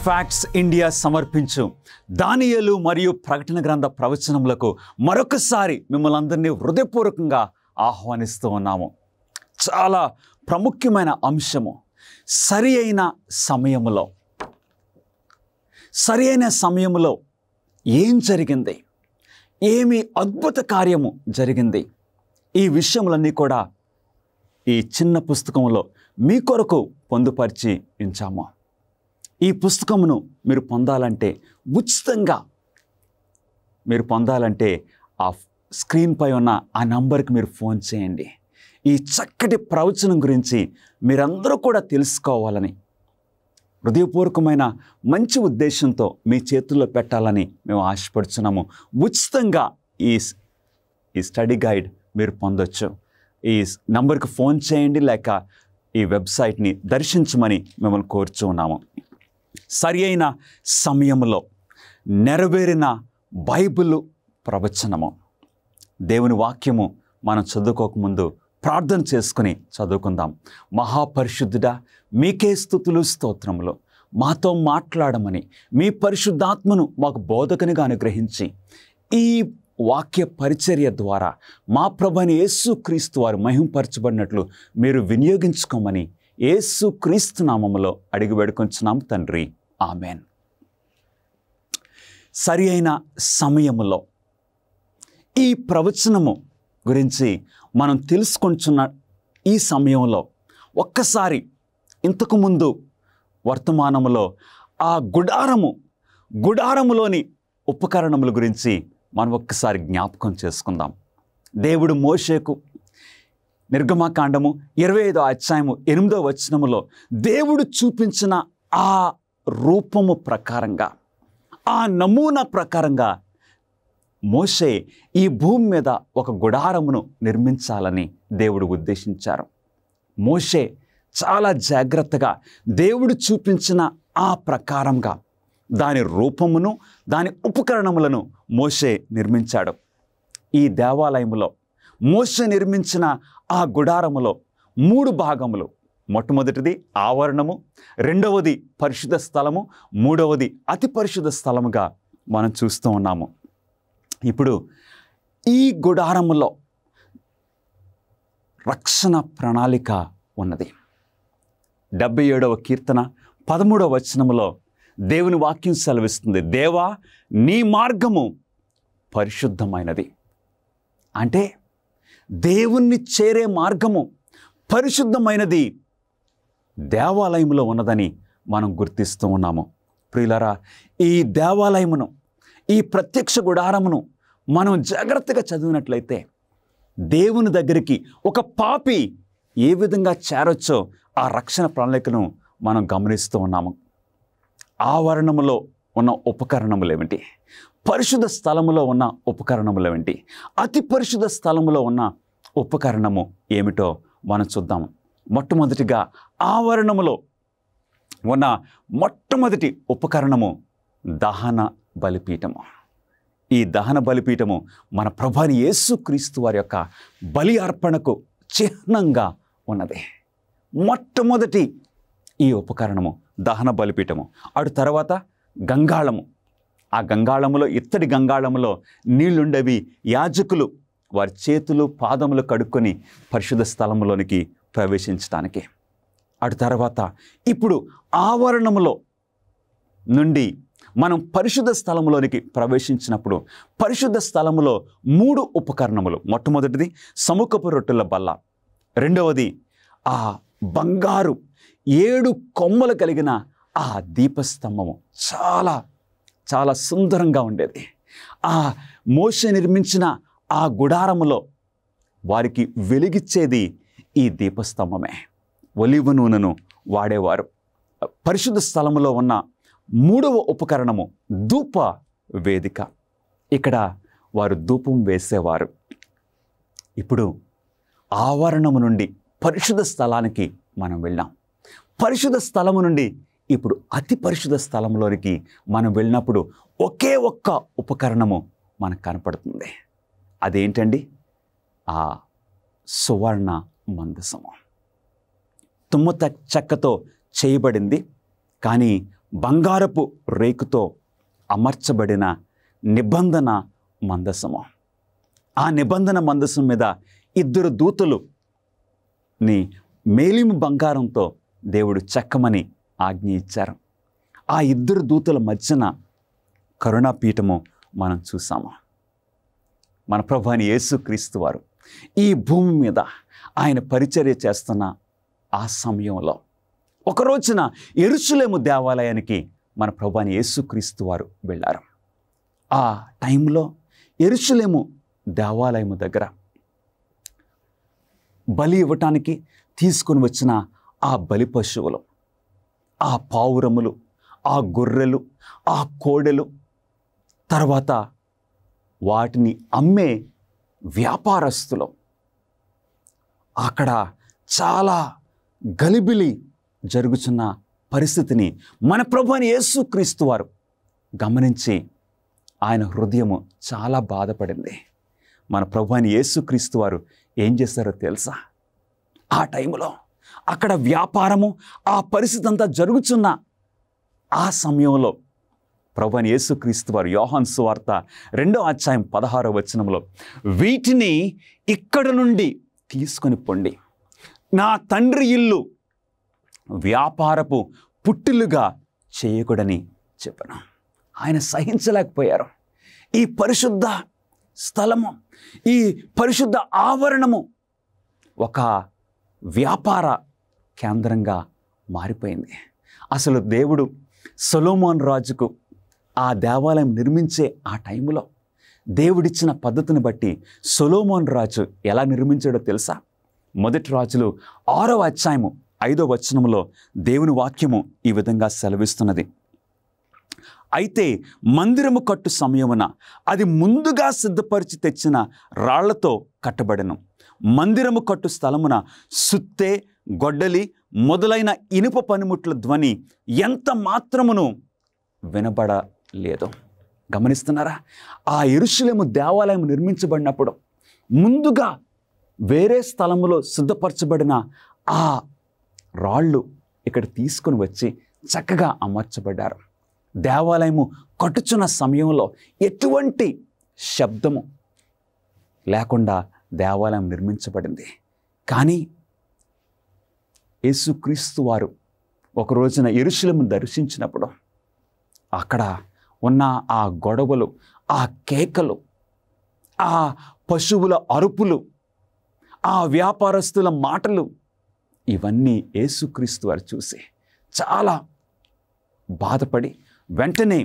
Facts India సమర్పించు దానియేలు మరియు ప్రకటన గ్రంథ ప్రవచనములకు మరొకసారి మిమ్మల్ని అందరినీ హృదయపూర్వకంగా ఆహ్వానిస్తూ ఉన్నాము. చాలా ప్రాముఖ్యమైన అంశము సరి అయిన సమయములో ఏం జరిగింది, ఏమి అద్భుత కార్యము జరిగింది, ఈ విషయములన్నీ కూడా ఈ చిన్న పుస్తకంలో మీ కొరకు పొందుపరిచి ఉంచాము. ఈ పుస్తకమును మీరు పొందాలంటే ఉచితంగా మీరు పొందాలంటే ఆ స్క్రీన్పై ఉన్న ఆ నంబర్కి మీరు ఫోన్ చేయండి. ఈ చక్కటి ప్రవచనం గురించి మీరందరూ కూడా తెలుసుకోవాలని హృదయపూర్వకమైన మంచి ఉద్దేశంతో మీ చేతుల్లో పెట్టాలని మేము ఆశపడుతున్నాము. ఉచితంగా ఈ స్టడీ గైడ్ మీరు పొందొచ్చు. ఈ నంబర్కి ఫోన్ చేయండి, లేక ఈ వెబ్సైట్ని దర్శించమని మిమ్మల్ని కోరుచూ ఉన్నాము. సరి అయిన సమయంలో నెరవేరిన బైబిల్ ప్రవచనము. దేవుని వాక్యము మనం చదువుకోకముందు ప్రార్థన చేసుకుని చదువుకుందాం. మహాపరిశుద్ధుడా, మీకే స్తుతులు స్తోత్రములు. మాతో మాట్లాడమని మీ పరిశుద్ధాత్మను మాకు బోధకునిగా అనుగ్రహించి ఈ వాక్య పరిచర్య ద్వారా మా ప్రభువైన యేసుక్రీస్తు వారు మహింపరచబడినట్లు మీరు వినియోగించుకోమని యేసుక్రీస్తు నామములో అడిగి వేడుకొంచున్నాం తండ్రి, ఆమెన్. సరి అయిన సమయములో ఈ ప్రవచనము గురించి మనం తెలుసుకుంటున్న ఈ సమయంలో ఒక్కసారి ఇంతకుముందు వర్తమానములో ఆ గుడారములోని ఉపకరణముల గురించి మనం ఒక్కసారి జ్ఞాపకం చేసుకుందాం. దేవుడు మోషేకు నిర్గమకాండము 25వ అధ్యాయము 8వ వచనములో దేవుడు చూపించిన ఆ రూపము ప్రకారంగా, ఆ నమూనా ప్రకారంగా మోషే ఈ భూమి మీద ఒక గుడారమును నిర్మించాలని దేవుడు ఉద్దేశించారు. మోషే చాలా జాగ్రత్తగా దేవుడు చూపించిన ఆ ప్రకారంగా దాని రూపమును దాని ఉపకరణములను మోషే నిర్మించాడు. ఈ దేవాలయములో మోషే నిర్మించిన ఆ గుడారములో 3 భాగములు. మొట్టమొదటిది ఆవరణము, రెండవది పరిశుద్ధ స్థలము, మూడవది అతి పరిశుద్ధ స్థలముగా మనం చూస్తూ ఉన్నాము. ఇప్పుడు ఈ గుడారములో రక్షణ ప్రణాళిక ఉన్నది. 77వ కీర్తన 13వ వచనములో దేవుని వాక్యం సెలవిస్తుంది, దేవా నీ మార్గము పరిశుద్ధమైనది. అంటే దేవుణ్ణి చేరే మార్గము పరిశుద్ధమైనది దేవాలయంలో ఉన్నదని మనం గుర్తిస్తూ ఉన్నాము. ప్రియులారా, ఈ దేవాలయమును, ఈ ప్రత్యక్ష గుడారమును మనం జాగ్రత్తగా చదివినట్లయితే దేవుని దగ్గరికి ఒక పాపి ఏ విధంగా చేరొచ్చో ఆ రక్షణ ప్రణాళికను మనం గమనిస్తూ ఉన్నాము. ఆవరణములో ఉన్న ఉపకరణములు ఏమిటి, పరిశుద్ధ స్థలములో ఉన్న ఉపకరణములు ఏమిటి, అతి పరిశుద్ధ స్థలములో ఉన్న ఉపకరణము ఏమిటో మనం చూద్దాము. మొట్టమొదటిగా ఆవరణములో ఉన్న మొట్టమొదటి ఉపకరణము దహన బలిపీఠము. ఈ దహన బలిపీఠము మన ప్రభువైన యేసుక్రీస్తు వారి యొక్క బలి అర్పణకు చిహ్నంగా ఉన్నది. మొట్టమొదటి ఈ ఉపకరణము దహన బలిపీఠము. అటు తర్వాత గంగాళము. ఆ గంగాళములో, ఇత్తడి గంగాళములో నీళ్లుండేవి. యాజకులు వారి చేతులు పాదములు కడుక్కొని పరిశుద్ధ స్థలములోనికి ప్రవేశించడానికి. అటు తర్వాత ఇప్పుడు ఆవరణములో నుండి మనం పరిశుద్ధ స్థలములోనికి ప్రవేశించినప్పుడు పరిశుద్ధ స్థలములో 3 ఉపకరణములు. మొట్టమొదటిది సముఖపు రొట్టెల బల్ల, రెండవది ఆ బంగారు 7 కొమ్మలు కలిగిన ఆ దీపస్తంభము చాలా చాలా సుందరంగా ఉండేది. ఆ మోషే నిర్మించిన ఆ గుడారములో వారికి వెలిగిచ్చేది ఈ దీపస్తంభమే. ఒలీవ నూనెను వాడేవారు. పరిశుద్ధ స్థలములో ఉన్న 3వ ఉపకరణము ధూప వేదిక. ఇక్కడ వారు ధూపం వేసేవారు. ఇప్పుడు ఆవరణము నుండి పరిశుద్ధ స్థలానికి మనం వెళ్ళాం. పరిశుద్ధ స్థలము నుండి ఇప్పుడు అతి పరిశుద్ధ స్థలంలోనికి మనం వెళ్ళినప్పుడు ఒకే ఒక్క ఉపకరణము మనకు కనపడుతుంది. అదేంటండి? ఆ సువర్ణ మందసము. తుమ్మ చెక్కతో చేయబడింది, కానీ బంగారపు రేకుతో అమర్చబడిన నిబంధన మందసము. ఆ నిబంధన మందసం మీద 2 దూతలుని మేలిమి బంగారంతో దేవుడు చెక్కమని ఆజ్ఞ ఇచ్చారు. ఆ 2 దూతల మధ్యన కరుణాపీఠము మనం చూసాము. మన ప్రభువైన యేసుక్రీస్తు వారు ఈ భూమి మీద ఆయన పరిచర్య చేస్తున్న ఆ సమయంలో ఒక రోజున యెరూషలేము దేవాలయానికి మన ప్రభువైన యేసుక్రీస్తు వారు వెళ్ళారు. ఆ టైంలో యెరూషలేము దేవాలయము దగ్గర బలి ఇవ్వటానికి తీసుకొని వచ్చిన ఆ బలి పశువులు, ఆ పావురములు, ఆ గొర్రెలు, ఆ కోడెలు, తర్వాత వాటిని అమ్మే వ్యాపారస్తులు, అక్కడ చాలా గలిబిలి జరుగుతున్న పరిస్థితిని మన ప్రభువైన యేసుక్రీస్తు వారు గమనించి ఆయన హృదయము చాలా బాధపడింది. మన ప్రభువైన యేసుక్రీస్తు వారు ఏం చేశారో తెలుసా? ఆ టైంలో అక్కడ వ్యాపారము, ఆ పరిస్థితి అంతా జరుగుతున్న ఆ సమయంలో ప్రభువైన యేసుక్రీస్తు వారు యోహాను సువార్త 2వ అధ్యాయం 16వ వచనంలో, వీటిని ఇక్కడ నుండి తీసుకొని పొండి, నా తండ్రి ఇల్లు వ్యాపారపు పుట్టిలుగా చేయకూడని చెప్పను. ఆయన సహించలేకపోయారు. ఈ పరిశుద్ధ స్థలము, ఈ పరిశుద్ధ ఆవరణము ఒక వ్యాపార కేంద్రంగా మారిపోయింది. అసలు దేవుడు సొలొమోను రాజుకు ఆ దేవాలయం నిర్మించే ఆ టైంలో దేవుడిచ్చిన పద్ధతిని బట్టి సొలొమోను రాజు ఎలా నిర్మించాడో తెలుసా? మొదటి రాజులు 6వ అధ్యాయము 5వ వచనములో దేవుని వాక్యము ఈ విధంగా సెలవిస్తున్నది. అయితే మందిరము కట్టు సమయమున అది ముందుగా సిద్ధపరిచి తెచ్చిన రాళ్లతో కట్టబడెను. మందిరము కట్టు స్థలమున సుత్తె, గొడ్డలి మొదలైన ఇనుప పనిముట్ల ధ్వని ఎంత మాత్రమును వినబడలేదు. గమనిస్తున్నారా? ఆ యెరూషలేము దేవాలయం నిర్మించబడినప్పుడు ముందుగా వేరే స్థలములో సిద్ధపరచబడిన ఆ రాళ్ళు ఇక్కడ తీసుకుని వచ్చి చక్కగా అమర్చబడ్డారు. దేవాలయము కట్టుచున్న సమయంలో ఎటువంటి శబ్దము లేకుండా దేవాలయం నిర్మించబడింది. కానీ యేసుక్రీస్తు వారు ఒక రోజున యెరూషలేము దర్శించినప్పుడు అక్కడ ఉన్న ఆ గొడవలు, ఆ కేకలు, ఆ పశువుల అరుపులు, ఆ వ్యాపారస్తుల మాటలు, ఇవన్నీ యేసుక్రీస్తు వారు చూసి చాలా బాధపడి వెంటనే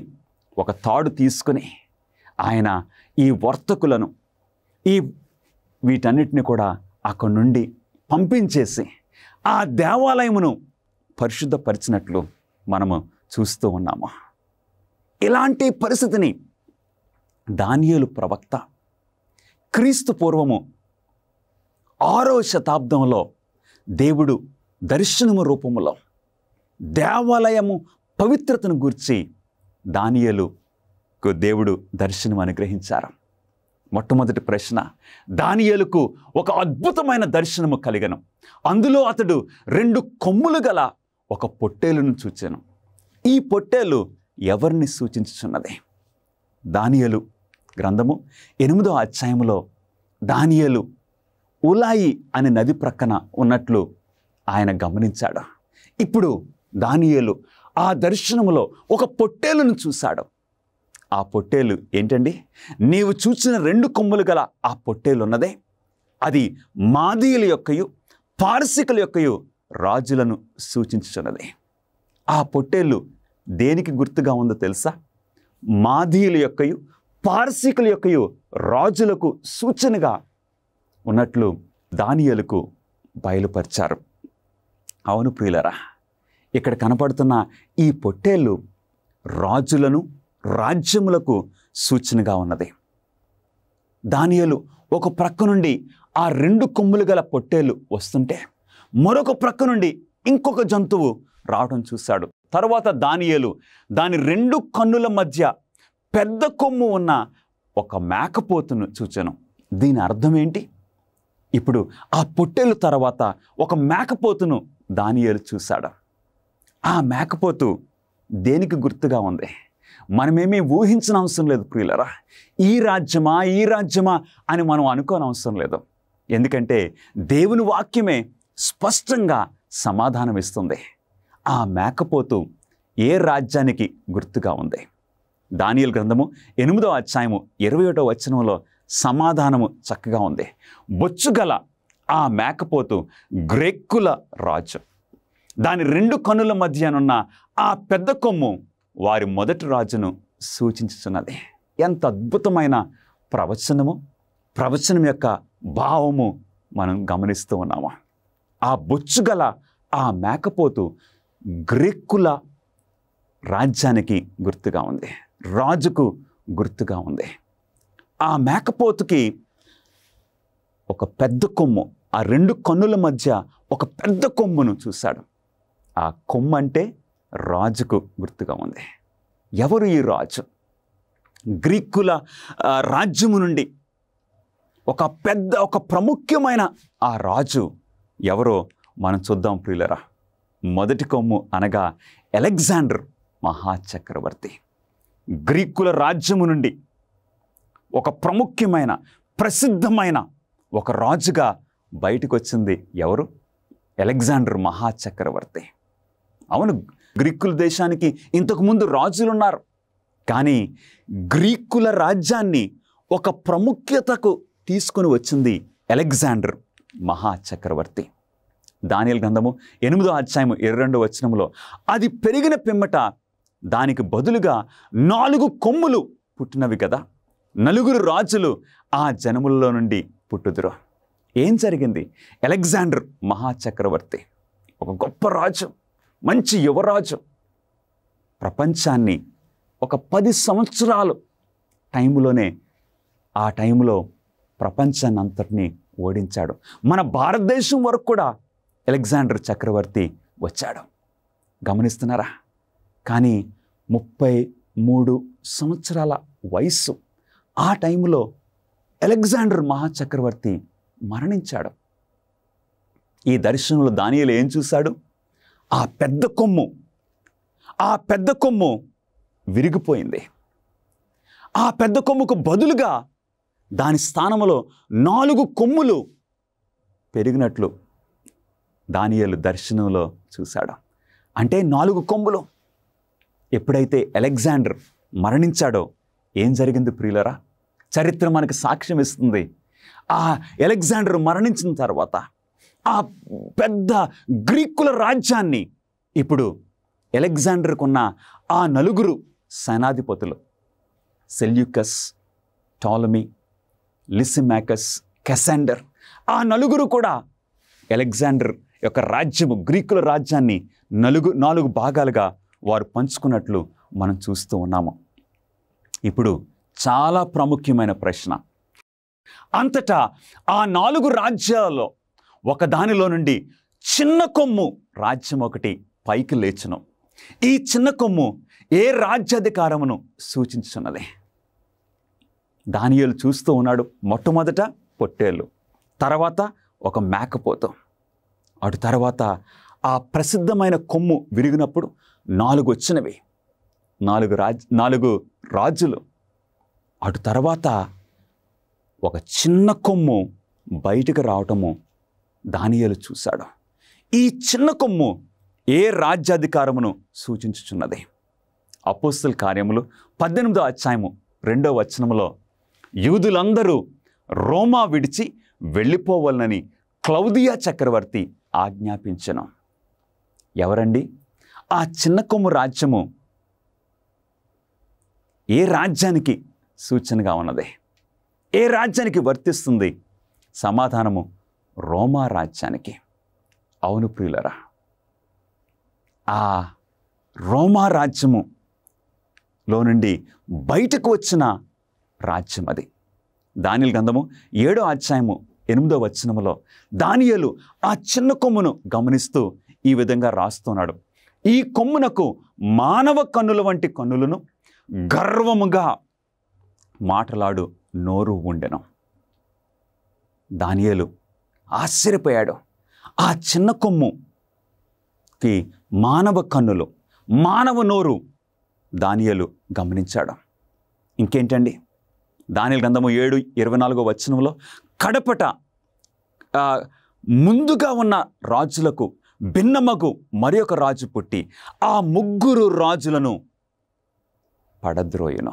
ఒక తాడు తీసుకుని ఆయన ఈ వర్తకులను వీటన్నిటిని కూడా అక్కడి నుండి పంపించేసి ఆ దేవాలయమును పరిశుద్ధపరిచినట్లు మనము చూస్తూ ఉన్నాము. ఇలాంటి పరిస్థితిని దానియేలు ప్రవక్త క్రీస్తు పూర్వము 6వ శతాబ్దంలో దేవుడు దర్శనము రూపములో దేవాలయము పవిత్రతను గూర్చి దానియేలుకు దేవుడు దర్శనం అనుగ్రహించారు. మొట్టమొదటి ప్రశ్న, దానియేలుకు ఒక అద్భుతమైన దర్శనము కలిగను. అందులో అతడు 2 కొమ్ములు గల ఒక పొట్టేలును చూచెను. ఈ పొట్టేలు ఎవరిని సూచించుచున్నది? దానియేలు గ్రంథము 8వ అధ్యాయములో దానియేలు ఉలాయి అనే నది ప్రక్కన ఉన్నట్లు ఆయన గమనించాడు. ఇప్పుడు దానియేలు ఆ దర్శనములో ఒక పొట్టేలును చూశాడు. ఆ పొట్టేలు ఏంటండి? నీవు చూసిన 2 కొమ్ములు గల ఆ పొట్టేలు ఉన్నదే, అది మాదీయుల యొక్కయు పారసీకుల యొక్కయు రాజులను సూచించుచున్నది. ఆ పొట్టేలు దేనికి గుర్తుగా ఉందో తెలుసా? మాదీయుల యొక్కయు పారసీకుల యొక్కయు రాజులకు సూచనగా ఉన్నట్లు దానియేలుకు బయలుపరిచారు. అవును ప్రియులరా, ఇక్కడ కనపడుతున్న ఈ పొట్టేళ్ళు రాజులను రాజ్యములకు సూచనగా ఉన్నది. దానియేలు ఒక ప్రక్క నుండి ఆ 2 కొమ్ములు గల పొట్టేలు వస్తుంటే మరొక ప్రక్క నుండి ఇంకొక జంతువు రావడం చూశాడు. తరువాత దానియేలు దాని 2 కన్నుల మధ్య పెద్ద కొమ్ము ఉన్న ఒక మేకపోతును చూచెను. దీని అర్థం ఏంటి? ఇప్పుడు ఆ పొట్టేలు తర్వాత ఒక మేకపోతును దానియేలు చూశాడు. ఆ మేకపోతు దేనికి గుర్తుగా ఉంది? మనమేమీ ఊహించిన అవసరం లేదు ప్రియులరా. ఈ రాజ్యమా అని మనం అనుకోని అవసరం లేదు. ఎందుకంటే దేవుని వాక్యమే స్పష్టంగా సమాధానం ఇస్తుంది. ఆ మేకపోతు ఏ రాజ్యానికి గుర్తుగా ఉంది? దానియేలు గ్రంథము 8వ అధ్యాయము 21వ వచనంలో సమాధానము చక్కగా ఉంది. బొచ్చుగల ఆ మేకపోతు గ్రీకుల రాజు, దాని 2 కన్నుల మధ్యనున్న ఆ పెద్ద కొమ్ము వారి మొదటి రాజును సూచించుచున్నది. ఎంత అద్భుతమైన ప్రవచనం యొక్క భావము మనం గమనిస్తూ ఉన్నాము. ఆ బొచ్చుగల ఆ మేకపోతు గ్రీకుల రాజ్యానికి గుర్తుగా ఉంది, రాజుకు గుర్తుగా ఉంది. ఆ మేకపోతుకి ఒక పెద్ద కొమ్ము, ఆ 2 కన్నుల మధ్య ఒక పెద్ద కొమ్మును చూశాడు. ఆ కొమ్ము అంటే రాజుకు గుర్తుగా ఉంది. ఎవరు ఈ రాజు? గ్రీకుల రాజ్యము నుండి ఒక ప్రాముఖ్యమైన ఆ రాజు ఎవరో మనం చూద్దాం ప్రియులరా. మొదటి కొమ్ము అనగా అలెగ్జాండర్ మహాచక్రవర్తి. గ్రీకుల రాజ్యము నుండి ఒక ప్రాముఖ్యమైన ప్రసిద్ధమైన ఒక రాజుగా బయటకు వచ్చింది ఎవరు? అలెగ్జాండర్ మహాచక్రవర్తి. అవును, గ్రీకుల దేశానికి ఇంతకుముందు రాజులు ఉన్నారు, కానీ గ్రీకుల రాజ్యాన్ని ఒక ప్రాముఖ్యతకు తీసుకొని వచ్చింది అలెగ్జాండర్ మహాచక్రవర్తి. దానియేలు గ్రంథము 8వ అధ్యాయము 22వ వచనంలో అది పెరిగిన పిమ్మట దానికి బదులుగా 4 కొమ్ములు పుట్టినవి కదా, 4 రాజులు ఆ జనములలో నుండి పుట్టుదురు. ఏం జరిగింది? అలెగ్జాండర్ మహాచక్రవర్తి ఒక గొప్ప రాజు, మంచి యువరాజు. ప్రపంచాన్ని ఒక 10 సంవత్సరాలు టైంలోనే ఆ టైంలో ప్రపంచాన్ని అంతటినీ ఓడించాడు. మన భారతదేశం వరకు కూడా అలెగ్జాండర్ చక్రవర్తి వచ్చాడు. గమనిస్తున్నారా? కానీ 33 సంవత్సరాల వయస్సు ఆ టైంలో అలెగ్జాండర్ మహాచక్రవర్తి మరణించాడు. ఈ దర్శనంలో దానియేలు ఏం చూశాడు? ఆ పెద్ద కొమ్ము విరిగిపోయింది. ఆ పెద్ద కొమ్ముకు బదులుగా దాని స్థానంలో 4 కొమ్ములు పెరిగినట్లు దానియేలు దర్శనంలో చూశాడు. అంటే 4 కొమ్ములు. ఎప్పుడైతే అలెగ్జాండర్ మరణించాడో ఏం జరిగింది ప్రియులరా? చరిత్ర మనకు సాక్ష్యం ఇస్తుంది. ఆ అలెగ్జాండర్ మరణించిన తర్వాత ఆ పెద్ద గ్రీకుల రాజ్యాన్ని ఇప్పుడు అలెగ్జాండర్కున్న ఆ 4 సేనాధిపతులు, సెల్యూకస్, టాలమీ, లిసిమాకస్, కెసాండర్, ఆ 4 కూడా అలెగ్జాండర్ యొక్క రాజ్యము, గ్రీకుల రాజ్యాన్ని 4 భాగాలుగా వారు పంచుకున్నట్లు మనం చూస్తూ ఉన్నాము. ఇప్పుడు చాలా ప్రాముఖ్యమైన ప్రశ్న. అంతటా ఆ 4 రాజ్యాలలో ఒక దానిలో నుండి చిన్న కొమ్ము రాజ్యం ఒకటి పైకి లేచును. ఈ చిన్న కొమ్ము ఏ రాజ్యాధికారమును సూచించున్నది? దానియేలు చూస్తూ ఉన్నాడు. మొట్టమొదట పొట్టేళ్ళు, తర్వాత ఒక మేకపోతు, అటు తర్వాత ఆ ప్రసిద్ధమైన కొమ్ము విరిగినప్పుడు 4 వచ్చినవి, 4 రాజులు. అటు తర్వాత ఒక చిన్న కొమ్ము బయటకు రావటము దానియేలు చూశాడు. ఈ చిన్న కొమ్ము ఏ రాజ్యాధికారమును సూచించుచున్నది? అపోస్తల కార్యములు 18వ అధ్యాయము 2వ వచనములో యూదులందరూ రోమా విడిచి వెళ్ళిపోవాలని క్లౌదియా చక్రవర్తి ఆజ్ఞాపించెను. ఎవరండి ఆ చిన్న కొమ్ము రాజ్యము? ఏ రాజ్యానికి సూచనగా ఉన్నది? ఏ రాజ్యానికి వర్తిస్తుంది? సమాధానము రోమా రాజ్యానికి. అవును ప్రియులరా, ఆ రోమా రాజ్యములో నుండి బయటకు వచ్చిన రాజ్యం అది. దానియేలు గ్రంథము 7వ అధ్యాయము 8వ వచనములో దానియేలు ఆ చిన్న కొమ్మును గమనిస్తూ ఈ విధంగా రాస్తున్నాడు. ఈ కొమ్మునకు మానవ కన్నుల వంటి కన్నులను, గర్వముగా మాటలాడు నోరు ఉండెను. దానియేలు ఆశ్చర్యపోయాడు. ఆ చిన్న కొమ్ముకి మానవ కన్నులు, మానవ నోరు దానియేలు గమనించాడు. ఇంకేంటండి, దానియేలు గ్రంథము 7:24 వచనంలో కడపట ముందుగా ఉన్న రాజులకు భిన్నమగు మరి ఒక రాజు పుట్టి ఆ 3 రాజులను పడద్రోయును.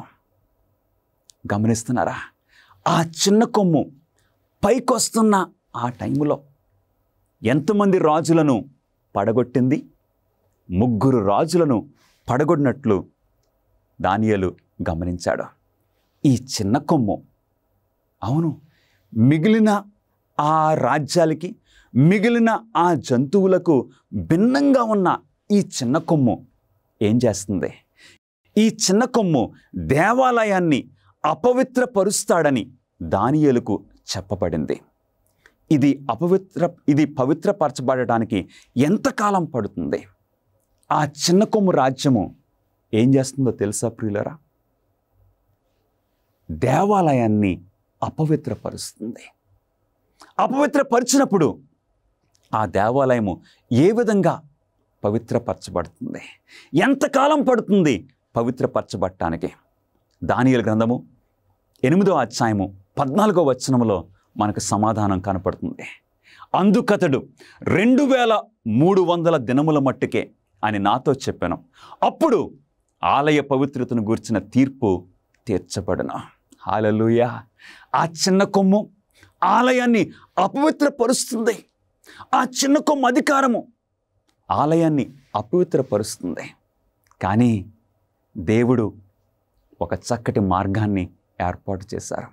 గమనిస్తున్నారా? ఆ చిన్న కొమ్ము పైకొస్తున్న ఆ టైంలో ఎంతమంది రాజులను పడగొట్టింది? 3 రాజులను పడగొట్టినట్లు దానియేలు గమనించాడు. ఈ చిన్న కొమ్ము, అవును, మిగిలిన ఆ రాజ్యాలకి, మిగిలిన ఆ జంతువులకు భిన్నంగా ఉన్న ఈ చిన్న కొమ్ము ఏం చేస్తుంది? ఈ చిన్న కొమ్ము దేవాలయాన్ని అపవిత్రపరుస్తాడని దానియేలుకు చెప్పబడింది. ఇది పవిత్రపరచబడడానికి ఎంతకాలం పడుతుంది? ఆ చిన్న కొమ్ము రాజ్యము ఏం చేస్తుందో తెలుసా ప్రియులరా? దేవాలయాన్ని అపవిత్రపరుస్తుంది. అపవిత్రపరిచినప్పుడు ఆ దేవాలయము ఏ విధంగా పవిత్రపరచబడుతుంది? ఎంతకాలం పడుతుంది పవిత్రపరచబడటానికి? దానియేలు గ్రంథము 8వ అధ్యాయము 14వ వచనములో మనకు సమాధానం కనపడుతుంది. అందుకతడు 2300 దినముల మట్టుకే అని నాతో చెప్పాను. అప్పుడు ఆలయ పవిత్రతను గూర్చిన తీర్పు తీర్చబడును. హల్లెలూయా! ఆ చిన్న కొమ్ము ఆలయాన్ని అపవిత్రపరుస్తుంది. ఆ చిన్న కొమ్ము అధికారము ఆలయాన్ని అపవిత్రపరుస్తుంది. కానీ దేవుడు ఒక చక్కటి మార్గాన్ని ఏర్పాటు చేశారు.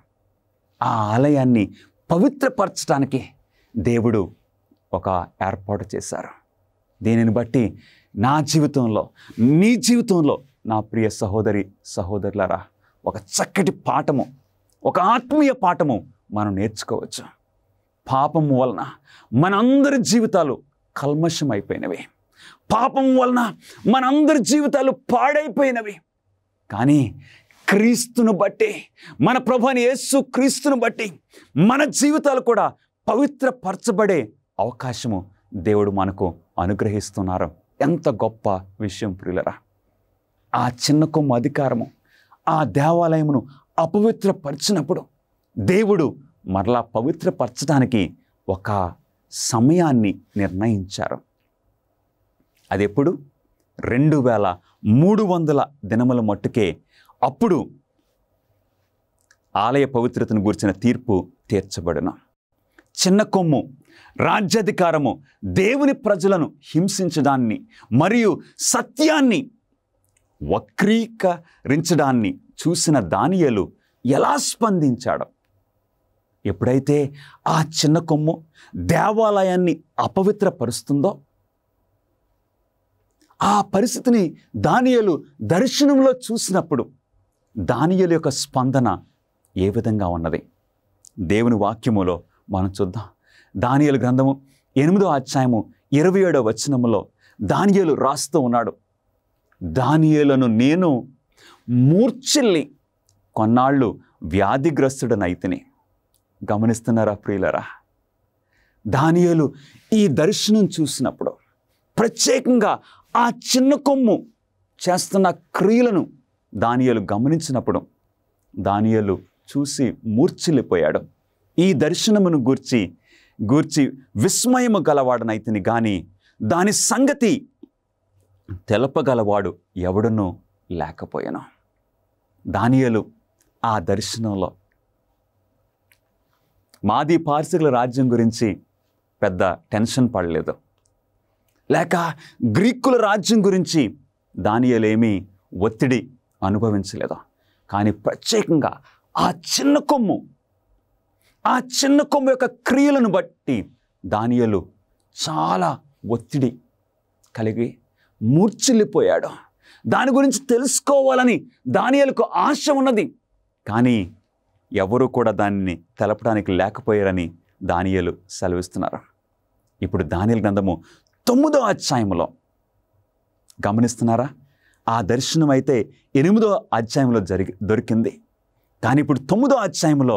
ఆ ఆలయాన్ని పవిత్రపరచడానికి దేవుడు ఒక ఏర్పాటు చేశారు. దీనిని బట్టి నా జీవితంలో, నీ జీవితంలో, నా ప్రియ సహోదరి సహోదరులారా, ఒక చక్కటి పాఠము, ఒక ఆత్మీయ పాఠము మనం నేర్చుకోవచ్చు. పాపం వలన మనందరి జీవితాలు కల్మషం అయిపోయినవి. పాపం వలన మనందరి జీవితాలు పాడైపోయినవి. కానీ క్రీస్తును బట్టి, మన ప్రభువైన యేసు క్రీస్తును బట్టి మన జీవితాలు కూడా పవిత్రపరచబడే అవకాశము దేవుడు మనకు అనుగ్రహిస్తున్నారు. ఎంత గొప్ప విషయం ప్రియులరా! ఆ చిన్న కొమ్ము అధికారము ఆ దేవాలయమును అపవిత్రపరిచినప్పుడు దేవుడు మరలా పవిత్రపరచడానికి ఒక సమయాన్ని నిర్ణయించారు. అది ఎప్పుడు? 2300 దినముల మట్టుకే అప్పుడు ఆలయ పవిత్రతను గురించిన తీర్పు తీర్చబడును. చిన్న కొమ్ము రాజ్యాధికారము దేవుని ప్రజలను హింసించడాన్ని మరియు సత్యాన్ని వక్రీకరించడాన్ని చూసిన దానియేలు ఎలా స్పందించాడు? ఎప్పుడైతే ఆ చిన్న కొమ్ము దేవాలయాన్ని అపవిత్రపరుస్తుందో, ఆ పరిస్థితిని దానియేలు దర్శనంలో చూసినప్పుడు దానియేలు యొక్క స్పందన ఏ విధంగా ఉన్నది? దేవుని వాక్యములో మనం చూద్దాం. దానియేలు గ్రంథము 8వ అధ్యాయము 27వ వచనములో దానియేలు రాస్తూ ఉన్నాడు. దానియేలును నేను మూర్ఛిల్లి కొన్నాళ్ళు వ్యాధిగ్రస్తుడనైతిని. గమనిస్తున్నారా ప్రియులరా? దానియేలు ఈ దర్శనం చూసినప్పుడు, ప్రత్యేకంగా ఆ చిన్న కొమ్ము చేస్తున్న క్రియలను దానియేలు గమనించినప్పుడు దానియేలు చూసి మూర్ఛిల్లిపోయాడు. ఈ దర్శనమును గూర్చి విస్మయము గలవాడనైతిని గాని దాని సంగతి తెలపగలవాడు ఎవడునూ లేకపోయాను. దానియేలు ఆ దర్శనంలో మాదీ పార్శికుల రాజ్యం గురించి పెద్ద టెన్షన్ పడలేదు, లేక గ్రీకుల రాజ్యం గురించి దానియేలు ఏమీ ఒత్తిడి అనుభవించలేదు. కానీ ప్రత్యేకంగా ఆ చిన్న కొమ్ము యొక్క క్రియలను బట్టి దానియేలు చాలా ఒత్తిడి కలిగి మూర్ఛిల్లిపోయాడు. దాని గురించి తెలుసుకోవాలని దానియేలుకు ఆశ ఉన్నది, కానీ ఎవరు కూడా దానిని తెలపడానికి లేకపోయారని దానియేలు సెలవిస్తున్నారు. ఇప్పుడు దానియేలు గ్రంథము 9వ అధ్యాయంలో గమనిస్తున్నారా? ఆ దర్శనం అయితే 8వ అధ్యాయంలో దొరికింది. కానీ ఇప్పుడు 9వ అధ్యాయంలో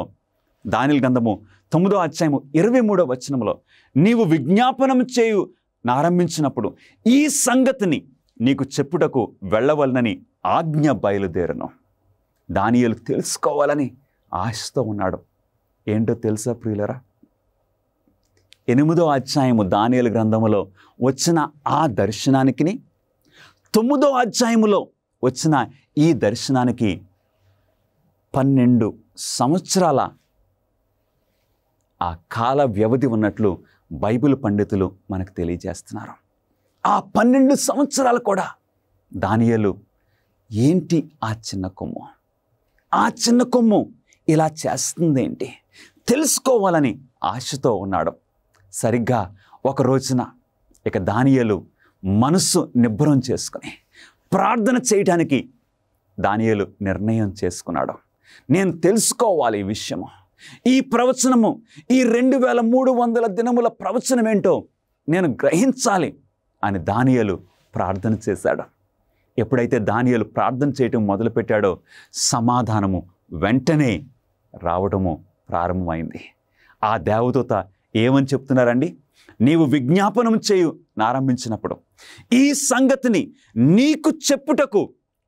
దానియేలు గ్రంథము 9వ అధ్యాయము 23వ వచనంలో నీవు విజ్ఞాపనం చేయు ఆరంభించినప్పుడు ఈ సంగతిని నీకు చెప్పుటకు వెళ్ళవలనని ఆజ్ఞ బయలుదేరను. దానియేలు తెలుసుకోవాలని ఆశతో ఉన్నాడు. ఏంటో తెలుసా ప్రియులరా? 8వ అధ్యాయము దానియేలు గ్రంథములో వచ్చిన ఆ దర్శనానికి 9వ అధ్యాయములో వచ్చిన ఈ దర్శనానికి 12 సంవత్సరాల ఆ కాల వ్యవధి ఉన్నట్లు బైబిల్ పండితులు మనకు తెలియజేస్తున్నారు. ఆ 12 సంవత్సరాలు కూడా దానియేలు ఏంటి ఆ చిన్న కొమ్ము ఇలా చేస్తుందేంటి తెలుసుకోవాలని ఆశతో ఉన్నాడు. సరిగ్గా ఒక రోజున ఇక దానియేలు మనస్సు నిబ్బరం చేసుకుని ప్రార్థన చేయడానికి దానియేలు నిర్ణయం చేసుకున్నాడు. నేను తెలుసుకోవాలి ఈ విషయము, ఈ ప్రవచనము, ఈ 2300 దినముల ప్రవచనం ఏంటో నేను గ్రహించాలి అని దానియేలు ప్రార్థన చేశాడు. ఎప్పుడైతే దానియేలు ప్రార్థన చేయటం మొదలుపెట్టాడో సమాధానము వెంటనే రావడము ప్రారంభమైంది. ఆ దేవదూత ఏమని చెప్తున్నారండి? నీవు విజ్ఞాపనం చేయు ఆరంభించినప్పుడు ఈ సంగతిని నీకు చెప్పుటకు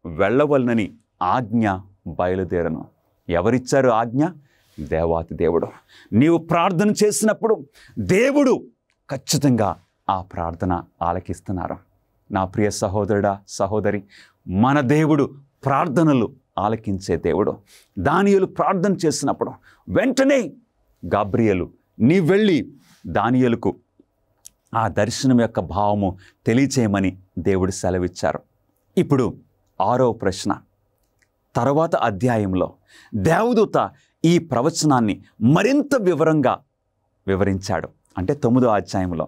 వెళ్ళవలనని ఆజ్ఞ బయలుదేరను. ఎవరిచ్చారు ఆజ్ఞ? దేవాతి దేవుడు. నీవు ప్రార్థన చేసినప్పుడు దేవుడు ఖచ్చితంగా ఆ ప్రార్థన ఆలకిస్తున్నారు. నా ప్రియ సహోదరుడా, సహోదరి, మన దేవుడు ప్రార్థనలు ఆలకించే దేవుడు. దానియేలు ప్రార్థన చేసినప్పుడు వెంటనే గాబ్రియేలు నీ వెళ్ళి దానియేలుకు ఆ దర్శనం యొక్క భావము తెలియచేయమని దేవుడు సెలవిచ్చారు. ఇప్పుడు 6వ ప్రశ్న. తర్వాత అధ్యాయంలో దేవదూత ఈ ప్రవచనాన్ని మరింత వివరంగా వివరించాడు. అంటే 9వ అధ్యాయంలో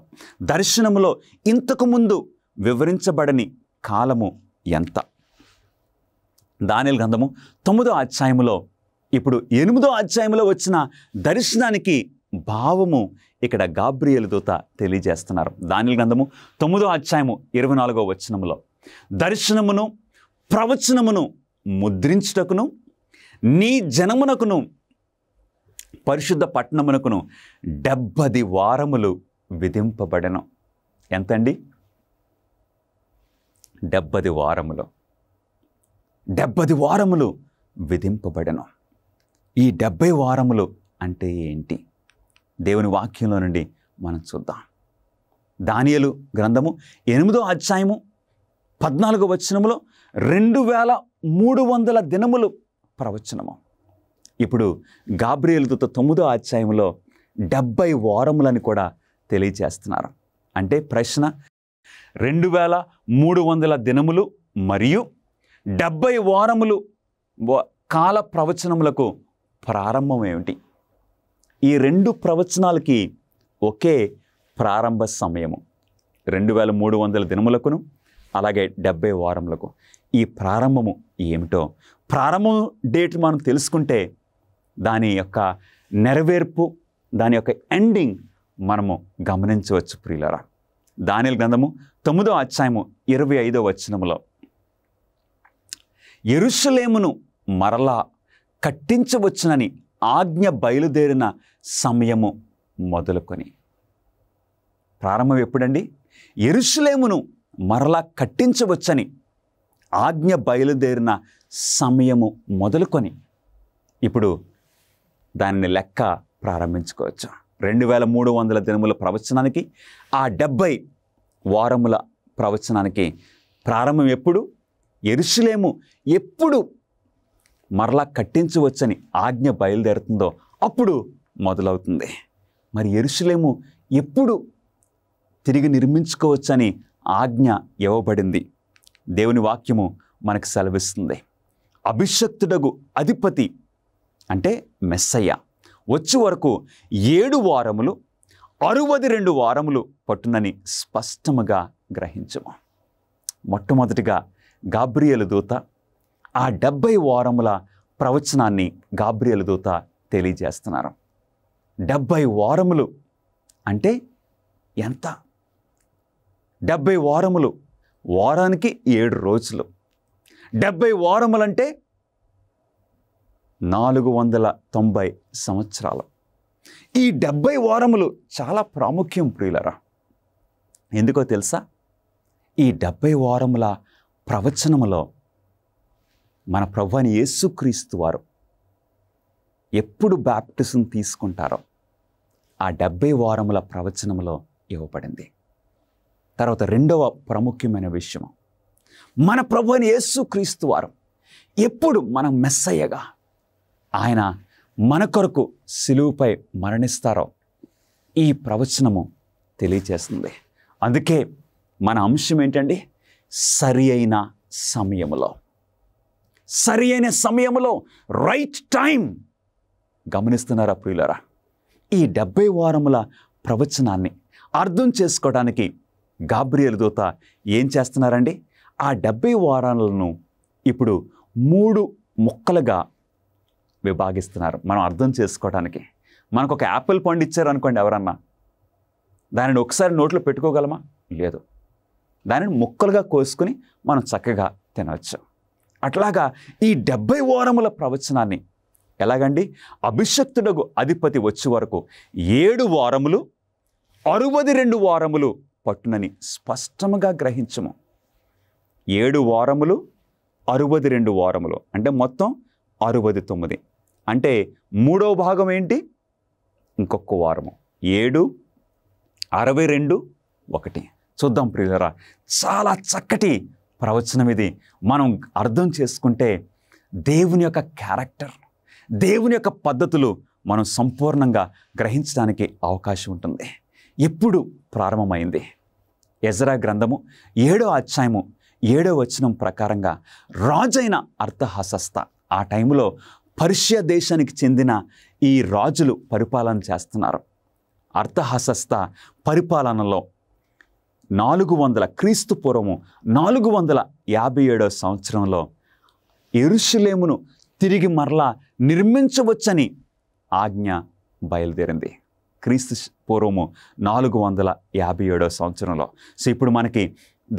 దర్శనములో ఇంతకుముందు వివరించబడని కాలము ఎంత? దానియేలు గ్రంథము 9వ అధ్యాయంలో ఇప్పుడు 8వ అధ్యాయంలో వచ్చిన దర్శనానికి భావము ఇక్కడ గాబ్రియేలు దూత తెలియజేస్తున్నారు. దానియేలు గ్రంథము 9వ అధ్యాయము 24వ వచనములో దర్శనమును ప్రవచనమును ముద్రించుటకును నీ జనమునకును పరిశుద్ధ పట్టణమునకును 70 వారములు విధింపబడెను. ఎంతండి? 70 వారములు. 70 వారములు విధింపబడెను. ఈ 70 వారములు అంటే ఏంటి? దేవుని వాక్యంలో నుండి మనం చూద్దాం. దానియేలు గ్రంథము 8వ అధ్యాయము 14వ వచనములో 2300 దినములు ప్రవచనము. ఇప్పుడు గాబ్రియేలు దూత 9వ అధ్యాయంలో 70 వారములని కూడా తెలియజేస్తున్నారు. అంటే ప్రశ్న, 2300 దినములు మరియు 70 వారములు కాల ప్రవచనములకు ప్రారంభం ఏమిటి? ఈ 2 ప్రవచనాలకి ఒకే ప్రారంభ సమయము. 2300 దినములకును అలాగే 70 వారములకు. ఈ ప్రారంభము ఏమిటో, ప్రారంభం డేట్ మనం తెలుసుకుంటే దాని యొక్క నెరవేర్పు, దాని యొక్క ఎండింగ్ మనము గమనించవచ్చు ప్రియులారా. దానియేలు గ్రంథము 9వ అధ్యాయము 25వ వచనములో యెరూషలేమును మరలా కట్టించవచ్చునని ఆజ్ఞ బయలుదేరిన సమయము మొదలుకొని. ప్రారంభం ఎప్పుడండి? యెరూషలేమును మరలా కట్టించవచ్చని ఆజ్ఞ బయలుదేరిన సమయము మొదలుకొని ఇప్పుడు దానిని లెక్క ప్రారంభించుకోవచ్చు. 2300 దినముల ప్రవచనానికి, ఆ 70 వారముల ప్రవచనానికి ప్రారంభం ఎప్పుడు? యెరూషలేము ఎప్పుడు మరలా కట్టించవచ్చని ఆజ్ఞ బయలుదేరుతుందో అప్పుడు మొదలవుతుంది. మరి యెరూషలేము ఎప్పుడు తిరిగి నిర్మించుకోవచ్చని ఆజ్ఞ ఇవ్వబడింది? దేవుని వాక్యము మనకు సెలవిస్తుంది. అభిషక్తుడగు అధిపతి అంటే మెస్సయ్య వచ్చే వరకు 7 వారములు 62 వారములు పట్టునని స్పష్టముగా గ్రహించము. మొట్టమొదటిగా గాబ్రియేలు దూత ఆ 70 వారముల ప్రవచనాన్ని గాబ్రియేలు దూత తెలియజేస్తున్నారు. 70 వారములు అంటే ఎంత? 70 వారములు, వారానికి 7 రోజులు. 70 వారములంటే 490 సంవత్సరాలు. ఈ 70 వారములు చాలా ప్రాముఖ్యం ప్రియులరా. ఎందుకో తెలుసా? ఈ 70 వారముల ప్రవచనములో మన ప్రభువైన యేసుక్రీస్తు వారు ఎప్పుడు బాప్టిజం తీసుకుంటారో ఆ 70 వారముల ప్రవచనములో ఇవ్వబడింది. తర్వాత రెండవ ప్రాముఖ్యమైన విషయం, మన ప్రభువైన యేసుక్రీస్తు వారు ఎప్పుడు మన మెస్సయ్యగా ఆయన మన కొరకు సిలువపై మరణిస్తారో ఈ ప్రవచనము తెలియచేస్తుంది. అందుకే మన అంశం ఏంటండి? సరి అయిన సమయములో, సరి అయిన సమయములో, రైట్ టైం. గమనిస్తున్నారా ప్రియులరా? ఈ 70 వారముల ప్రవచనాన్ని అర్థం చేసుకోవడానికి గాబ్రియేలు దూత ఏం చేస్తున్నారండి? ఆ 70 వారాలను ఇప్పుడు 3 ముక్కలుగా విభాగిస్తున్నారు మనం అర్థం చేసుకోవడానికి. మనకు ఒక యాపిల్ పండు ఇచ్చారు అనుకోండి ఎవరన్నా, దానిని ఒకసారి నోట్లో పెట్టుకోగలమా? లేదు. దానిని ముక్కలుగా కోసుకుని మనం చక్కగా తినవచ్చు. అట్లాగా ఈ 70 వారముల ప్రవచనాన్ని ఎలాగండి? అభిషక్తుడగు అధిపతి వచ్చే వరకు 7 వారములు 62 వారములు పట్టునని స్పష్టంగా గ్రహించము. 7 వారములు 62 వారములు అంటే మొత్తం 69. అంటే 3వ భాగం ఏంటి? ఇంకొక వారము. 7 62 1. చూద్దాం ప్రియులరా, చాలా చక్కటి ప్రవచనం ఇది. మనం అర్థం చేసుకుంటే దేవుని యొక్క క్యారెక్టర్, దేవుని యొక్క పద్ధతులు మనం సంపూర్ణంగా గ్రహించడానికి అవకాశం ఉంటుంది. ఎప్పుడు ప్రారంభమైంది? ఎజ్రా గ్రంథము 7వ అధ్యాయము 7వ వచనం ప్రకారంగా రాజైన అర్తహషస్త ఆ టైంలో పర్షియా దేశానికి చెందిన ఈ రాజులు పరిపాలన చేస్తున్నారు. అర్తహషస్త పరిపాలనలో 400 క్రీస్తు పూర్వము 457వ సంవత్సరంలో యెరూషలేమును తిరిగి మరలా నిర్మించవచ్చని ఆజ్ఞ బయలుదేరింది. క్రీస్తు పూర్వము 457వ సంవత్సరంలో. సో ఇప్పుడు మనకి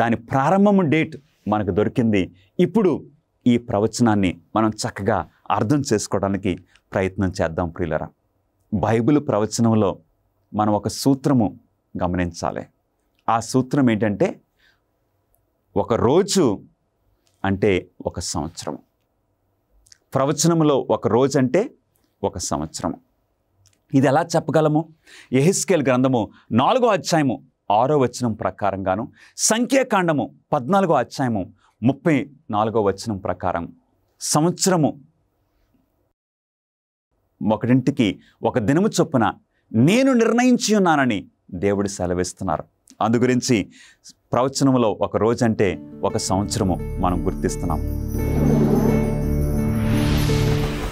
దాని ప్రారంభం డేట్ మనకు దొరికింది. ఇప్పుడు ఈ ప్రవచనాన్ని మనం చక్కగా అర్థం చేసుకోవడానికి ప్రయత్నం చేద్దాం ప్రియులరా. బైబిల్ ప్రవచనంలో మనం ఒక సూత్రము గమనించాలి. ఆ సూత్రం ఏంటంటే, ఒక రోజు అంటే ఒక సంవత్సరం. ప్రవచనంలో ఒక రోజు అంటే ఒక సంవత్సరం. ఇది ఎలా చెప్పగలము? యెహెజ్కేలు గ్రంథము 4వ అధ్యాయము 6వ వచనం ప్రకారంగాను, సంఖ్యాకాండము 14వ అధ్యాయము 34వ వచనం ప్రకారం సంవత్సరము ఒకటింటికి ఒక దినము చొప్పున నేను నిర్ణయించి ఉన్నానని దేవుడు సెలవిస్తున్నారు. అందు గురించి ప్రవచనంలో ఒక రోజు అంటే ఒక సంవత్సరము మనం గుర్తిస్తున్నాం.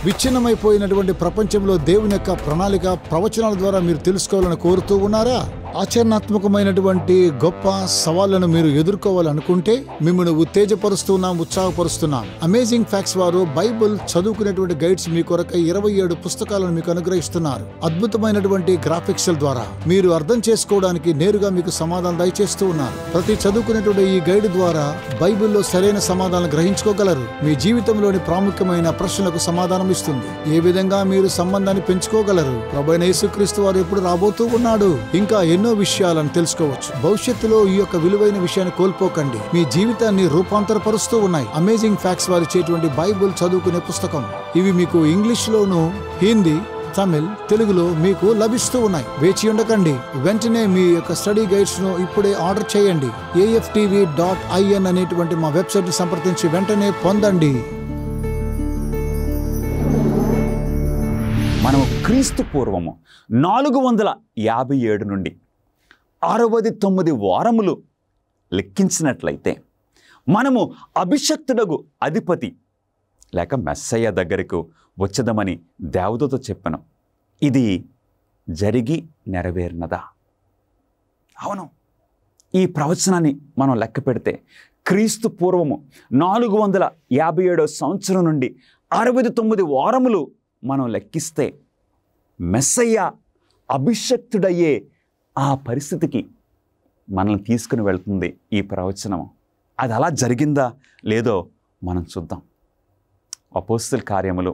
విచ్ఛిన్నమైపోయినటువంటి ప్రపంచంలో దేవుని యొక్క ప్రణాళిక ప్రవచనాల ద్వారా మీరు తెలుసుకోవాలని కోరుతూ ఉన్నారా? ఆచరణాత్మకమైనటువంటి గొప్ప సవాళ్లను మీరు ఎదుర్కోవాలనుకుంటే మిమ్మల్ని ఉత్తేజపరుస్తున్నాం, ఉత్సాహపరుస్తున్నాం. అమేజింగ్ ఫ్యాక్ట్స్ వారు బైబిల్ చదువుకునేటువంటి గైడ్స్ మీ కొరకై 27 పుస్తకాలను మీకు అనుగ్రహిస్తున్నారు. అద్భుతమైనటువంటి గ్రాఫిక్స్ ద్వారా మీరు అర్థం చేసుకోవడానికి నేరుగా మీకు సమాధానం దయచేస్తూ ఉన్నారు. ప్రతి చదువుకునేటువంటి ఈ గైడ్ ద్వారా బైబిల్లో సరైన సమాధానం గ్రహించుకోగలరు. మీ జీవితంలోని ప్రాముఖ్యమైన ప్రశ్నలకు సమాధానం ఇస్తుంది. ఏ విధంగా మీరు సంబంధాన్ని పెంచుకోగలరు? ప్రభువైన యేసుక్రీస్తు వారు ఎప్పుడు రాబోతూ ఉన్నాడు? ఇంకా ఎన్నో విషయాలను తెలుసుకోవచ్చు. భవిష్యత్తులో ఈ యొక్క విలువైన విషయాన్ని కోల్పోకండి. మీ జీవితాన్ని రూపాంతరపరుస్తూ ఉన్నాయి అమేజింగ్ ఫ్యాక్ట్స్ వారు ఇచ్చేటువంటి బైబిల్ చదువుకునే పుస్తకం. ఇవి మీకు ఇంగ్లీష్ లోను, హిందీ, తమిళ్, తెలుగులో మీకు లభిస్తూ ఉన్నాయి. వేచి ఉండకండి, వెంటనే మీ యొక్క స్టడీ గైడ్స్ ను ఇప్పుడే ఆర్డర్ చేయండి. AFTV.in అనేటువంటి మా వెబ్సైట్ ని సంప్రదించి వెంటనే పొందండి. మనము క్రీస్తు పూర్వము 457 నుండి 69 వారములు లెక్కించినట్లయితే మనము అభిషక్తుడగు అధిపతి లేక మెస్సయ్య దగ్గరకు వచ్చేదమని దేవదూత చెప్పాను. ఇది జరిగి నెరవేరినదా? అవును. ఈ ప్రవచనాన్ని మనం లెక్క పెడితే క్రీస్తు పూర్వము 457 సంవత్సరం నుండి 69 వారములు మనం లెక్కిస్తే మెస్సయ్య అభిషక్తుడయ్యే ఆ పరిస్థితికి మనల్ని తీసుకుని వెళ్తుంది ఈ ప్రవచనం. అది అలా జరిగిందా లేదో మనం చూద్దాం. అపోస్తల కార్యములు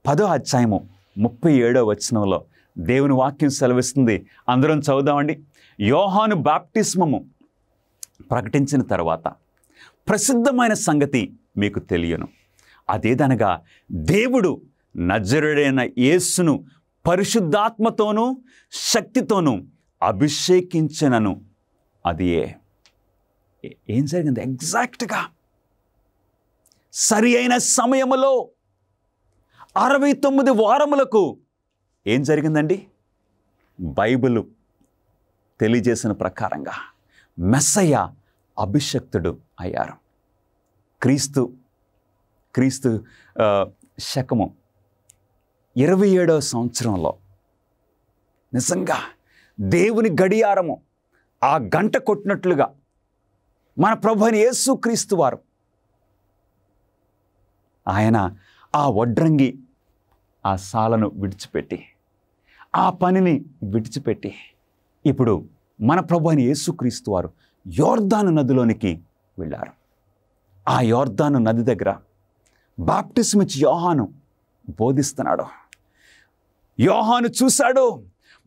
10వ అధ్యాయము 37వ వచనంలో దేవుని వాక్యం సెలవిస్తుంది. అందరం చదువుదామండి. యోహాను బాప్టిస్మము ప్రకటించిన తర్వాత ప్రసిద్ధమైన సంగతి మీకు తెలియను. అదేదనగా దేవుడు నజరుడైన యేసును పరిశుద్ధాత్మతోనూ శక్తితోనూ అభిషేకించెనను. అది ఏం జరిగింది? ఎగ్జాక్ట్గా సరి అయిన సమయములో 69 వారములకు ఏం జరిగిందండి? బైబిల్ తెలియజేసిన ప్రకారంగా మెస్సయ్య అభిషక్తుడు అయ్యారు. క్రీస్తు శకము 27వ సంవత్సరంలో నిజంగా దేవుని గడియారము ఆ గంట కొట్టినట్లుగా మన ప్రభు అయిన యేసుక్రీస్తు వారు ఆయన ఆ వడ్రంగి ఆ సాలను విడిచిపెట్టి ఆ పనిని విడిచిపెట్టి ఇప్పుడు మన ప్రభు అయిన యేసుక్రీస్తు వారు యోర్దాను నదిలోనికి వెళ్ళారు. ఆ యోర్దాను నది దగ్గర బాప్టిస్మిచ్చి యోహాను బోధిస్తున్నాడు. యోహాను చూశాడు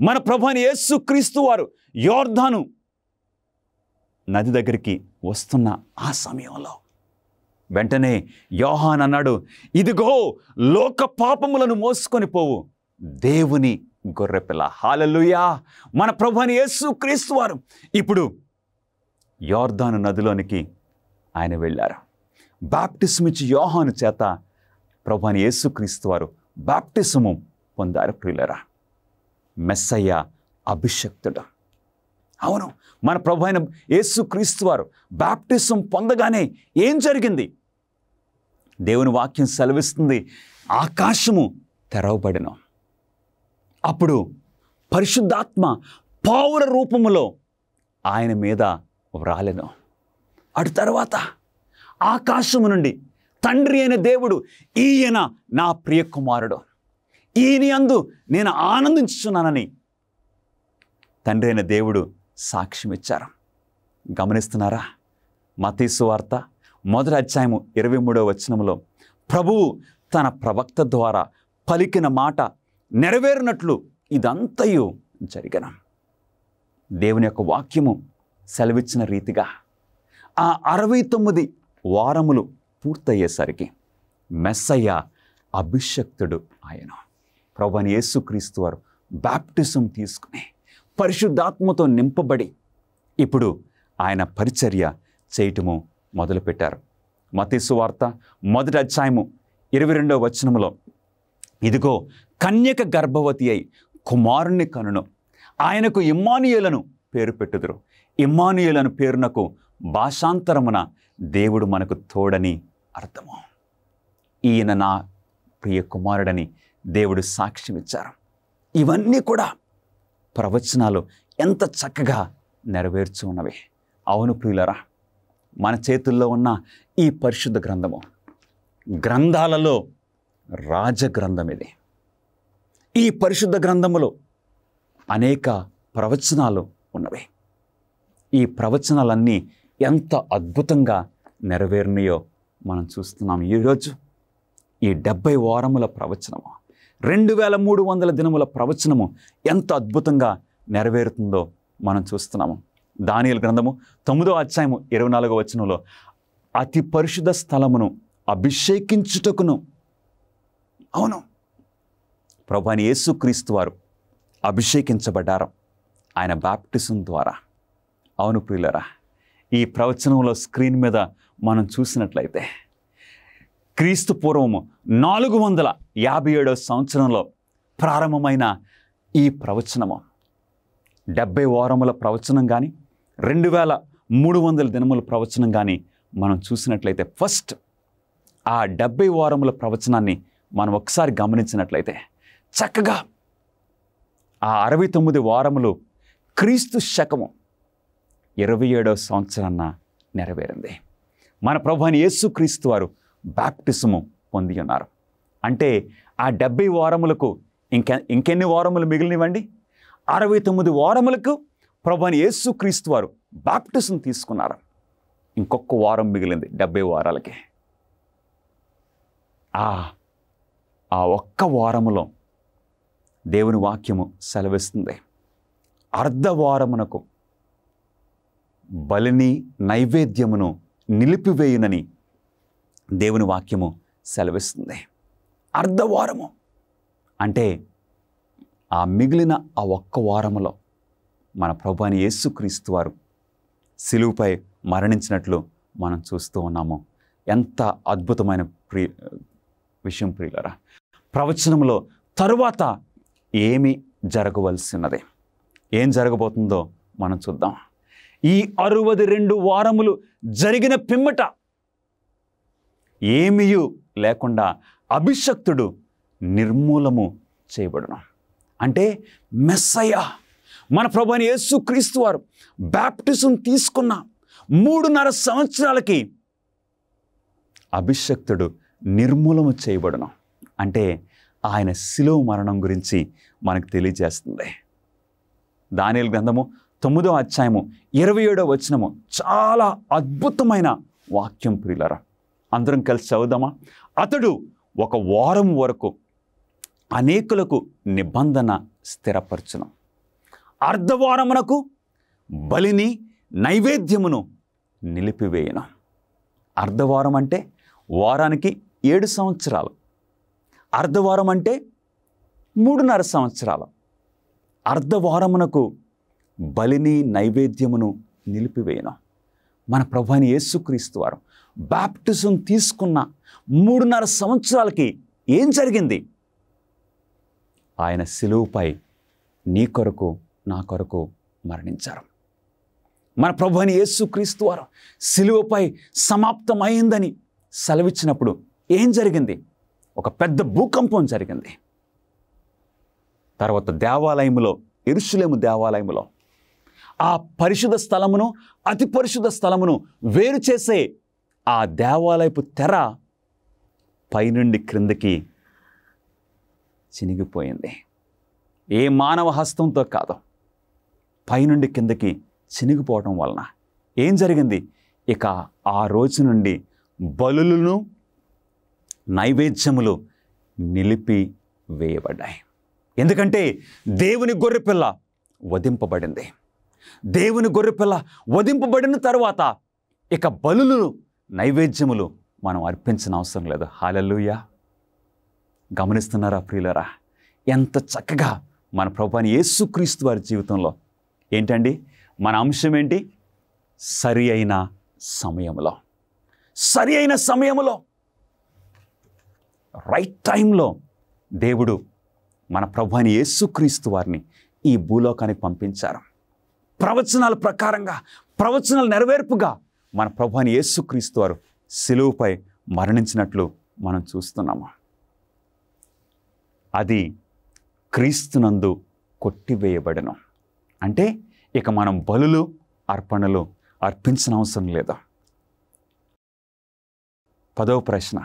మన ప్రభు అయిన యేసుక్రీస్తు వారు యోర్దాను నది దగ్గరికి వస్తున్న ఆ సమయంలో వెంటనే యోహాను అన్నాడు, ఇదిగో లోక పాపములను మోసుకొని పోవు దేవుని గొర్రెపిల్ల. హల్లెలూయా! మన ప్రభు అయిన యేసుక్రీస్తు వారు ఇప్పుడు యోర్దాను నదిలోనికి ఆయన వెళ్ళారు. బాప్టిస్మిచ్చి యోహాను చేత ప్రభు అయిన యేసుక్రీస్తు వారు బాప్టిసము పొందారు. ప్రియులరా, మెస్సయ్య అభిషక్తుడు. అవును, మన ప్రభు అయిన యేసుక్రీస్తు వారు బాప్టిసం పొందగానే ఏం జరిగింది? దేవుని వాక్యం సెలవిస్తుంది, ఆకాశము తెరవబడెను. అప్పుడు పరిశుద్ధాత్మ పావుర రూపములో ఆయన మీద వ్రాలెను. అటు తర్వాత ఆకాశము నుండి తండ్రి అయిన దేవుడు, ఈయన నా ప్రియ కుమారుడు, ఈయన యందు నేను ఆనందించుచున్నానని తండ్రి అయిన దేవుడు సాక్ష్యం ఇచ్చారు. గమనిస్తున్నారా? మత్తయి సువార్త 1వ అధ్యాయము 23వ వచనంలో ప్రభువు తన ప్రవక్త ద్వారా పలికిన మాట నెరవేరినట్లు ఇదంతయు జరిగను. దేవుని యొక్క వాక్యము సెలవిచ్చిన రీతిగా ఆ 69 వారములు పూర్తయ్యేసరికి మెస్సయ్య అభిషక్తుడు ఆయన. ప్రభువైన యేసుక్రీస్తు వారు బాప్టిజం తీసుకుని పరిశుద్ధాత్మతో నింపబడి ఇప్పుడు ఆయన పరిచర్య చేయటము మొదలుపెట్టారు. మత్తయి సువార్త 1వ అధ్యాయము 22వ వచనములో ఇదిగో కన్యక గర్భవతి అయి కుమారుణ్ణి కనును, ఆయనకు ఇమ్మానుయేలను పేరు పెట్టుదురు. ఇమ్మానుయేలను పేరునకు భాషాంతరమున దేవుడు మనకు తోడని అర్థము. ఈయన నా ప్రియ కుమారుడని దేవుడు సాక్ష్యం ఇచ్చారు. ఇవన్నీ కూడా ప్రవచనాలు ఎంత చక్కగా నెరవేర్చు ఉన్నవి. అవును ప్రియులరా, మన చేతుల్లో ఉన్న ఈ పరిశుద్ధ గ్రంథము గ్రంథాలలో రాజగ్రంథం ఇది. ఈ పరిశుద్ధ గ్రంథములో అనేక ప్రవచనాలు ఉన్నవి. ఈ ప్రవచనాలన్నీ ఎంత అద్భుతంగా నెరవేరినాయో మనం చూస్తున్నాం. ఈరోజు ఈ 70 వారముల ప్రవచనము, 2300 దినముల ప్రవచనము ఎంత అద్భుతంగా నెరవేరుతుందో మనం చూస్తున్నాము. దానియేలు గ్రంథము 9వ అధ్యాయము 24వ వచనంలో అతి పరిశుద్ధ స్థలమును అభిషేకించుటకును, అవును ప్రభువైన యేసుక్రీస్తు వారు అభిషేకించబడ్డారు ఆయన బాప్టిజం ద్వారా. అవును ప్రియులరా, ఈ ప్రవచనంలో స్క్రీన్ మీద మనం చూసినట్లయితే క్రీస్తు పూర్వము 457వ సంవత్సరంలో ప్రారంభమైన ఈ ప్రవచనము 70 వారముల ప్రవచనం కానీ 2300 దినముల ప్రవచనం కానీ మనం చూసినట్లయితే ఫస్ట్ ఆ 70 వారముల ప్రవచనాన్ని మనం ఒకసారి గమనించినట్లయితే చక్కగా ఆ 69 వారములు క్రీస్తు శకము 27వ సంవత్సరాన్న నెరవేరింది. మన ప్రభువైన యేసుక్రీస్తు వారు బాప్టిజము పొంది ఉన్నారు. అంటే ఆ 70 వారములకు ఇంకెన్ని వారములు మిగిలినవండి? 69 వారములకు ప్రభువైన యేసుక్రీస్తు వారు బాప్టిజం తీసుకున్నారు. ఇంకొక వారం మిగిలింది 70 వారాలకి. ఆ ఒక్క వారములో దేవుని వాక్యము సెలవిస్తుంది, అర్ధవారమునకు బలిని నైవేద్యమును నిలిపివేయునని దేవుని వాక్యము సెలవిస్తుంది. అర్ధవారము అంటే ఆ మిగిలిన ఆ ఒక్క వారములో మన ప్రభువైన యేసుక్రీస్తు వారు సిలువపై మరణించినట్లు మనం చూస్తూ ఉన్నాము. ఎంత అద్భుతమైన విషయం ప్రియులారా. ప్రవచనంలో తరువాత ఏమి జరగవలసినది, ఏం జరగబోతుందో మనం చూద్దాం. ఈ 62 వారములు జరిగిన పిమ్మట ఏమీయు లేకుండా అభిషక్తుడు నిర్మూలము చేయబడును. అంటే మెస్సయ్య మన ప్రభువైన యేసుక్రీస్తు వారు బాప్టిజం తీసుకున్న 3.5 సంవత్సరాలకి అభిషక్తుడు నిర్మూలము చేయబడును. అంటే ఆయన శిలువ మరణం గురించి మనకు తెలియజేస్తుంది. దానియేలు గ్రంథము 9వ అధ్యాయము 27వ వచనము చాలా అద్భుతమైన వాక్యం ప్రియులారా. అందరం కలిసి చదువుదామా? అతడు 1 వారం వరకు అనేకులకు నిబంధన స్థిరపరచును. అర్ధవారమునకు బలిని నైవేద్యమును నిలిపివేయను. అర్ధవారం అంటే వారానికి 7 సంవత్సరాలు, అర్ధవారం అంటే 3.5 సంవత్సరాలు. అర్ధవారమునకు బలిని నైవేద్యమును నిలిపివేయను. మన ప్రభువైన యేసుక్రీస్తు వారు బాప్టిజం తీసుకున్న 3.5 సంవత్సరాలకి ఏం జరిగింది? ఆయన సిలువపై నీ కొరకు నా కొరకు మరణించారు. మన ప్రభువైన యేసుక్రీస్తు వారు సిలువపై సమాప్తమైందని సెలవిచ్చినప్పుడు ఏం జరిగింది? ఒక పెద్ద భూకంపం జరిగింది. తర్వాత దేవాలయములో, యెరూషలేము దేవాలయములో ఆ పరిశుద్ధ స్థలమును అతి పరిశుద్ధ స్థలమును వేరు చేసే ఆ దేవాలయపు తెర పైనుండి క్రిందకి చినిగిపోయింది. ఏ మానవ హస్తంతో కాదు, పైనుండి కిందకి చినిగిపోవటం వలన ఏం జరిగింది? ఇక ఆ రోజు నుండి బలులను నైవేద్యములు నిలిపి వేయబడ్డాయి. ఎందుకంటే దేవుని గొర్రెపిల్ల వధింపబడింది. దేవుని గొర్రెపిల్ల వధింపబడిన తర్వాత ఇక బలులు నైవేద్యములు మనం అర్పించిన అవసరం లేదు. హల్లెలూయా! గమనిస్తున్నారా ప్రియులరా? ఎంత చక్కగా మన ప్రభువైన యేసుక్రీస్తు వారి జీవితంలో ఏంటండి మన అంశం ఏంటి? సరి అయిన సమయంలో, సరి అయిన సమయంలో, రైట్ టైంలో దేవుడు మన ప్రభువైన యేసుక్రీస్తు వారిని ఈ భూలోకానికి పంపించారు. ప్రవచనాల ప్రకారంగా, ప్రవచనాల నెరవేర్పుగా మన ప్రభువైన యేసుక్రీస్తు వారు సిలువపై మరణించినట్లు మనం చూస్తున్నాము. అది క్రీస్తునందు కొట్టివేయబడను. అంటే ఇక మనం బలులు అర్పణలు అర్పించిన అవసరం లేదు. 10వ ప్రశ్న,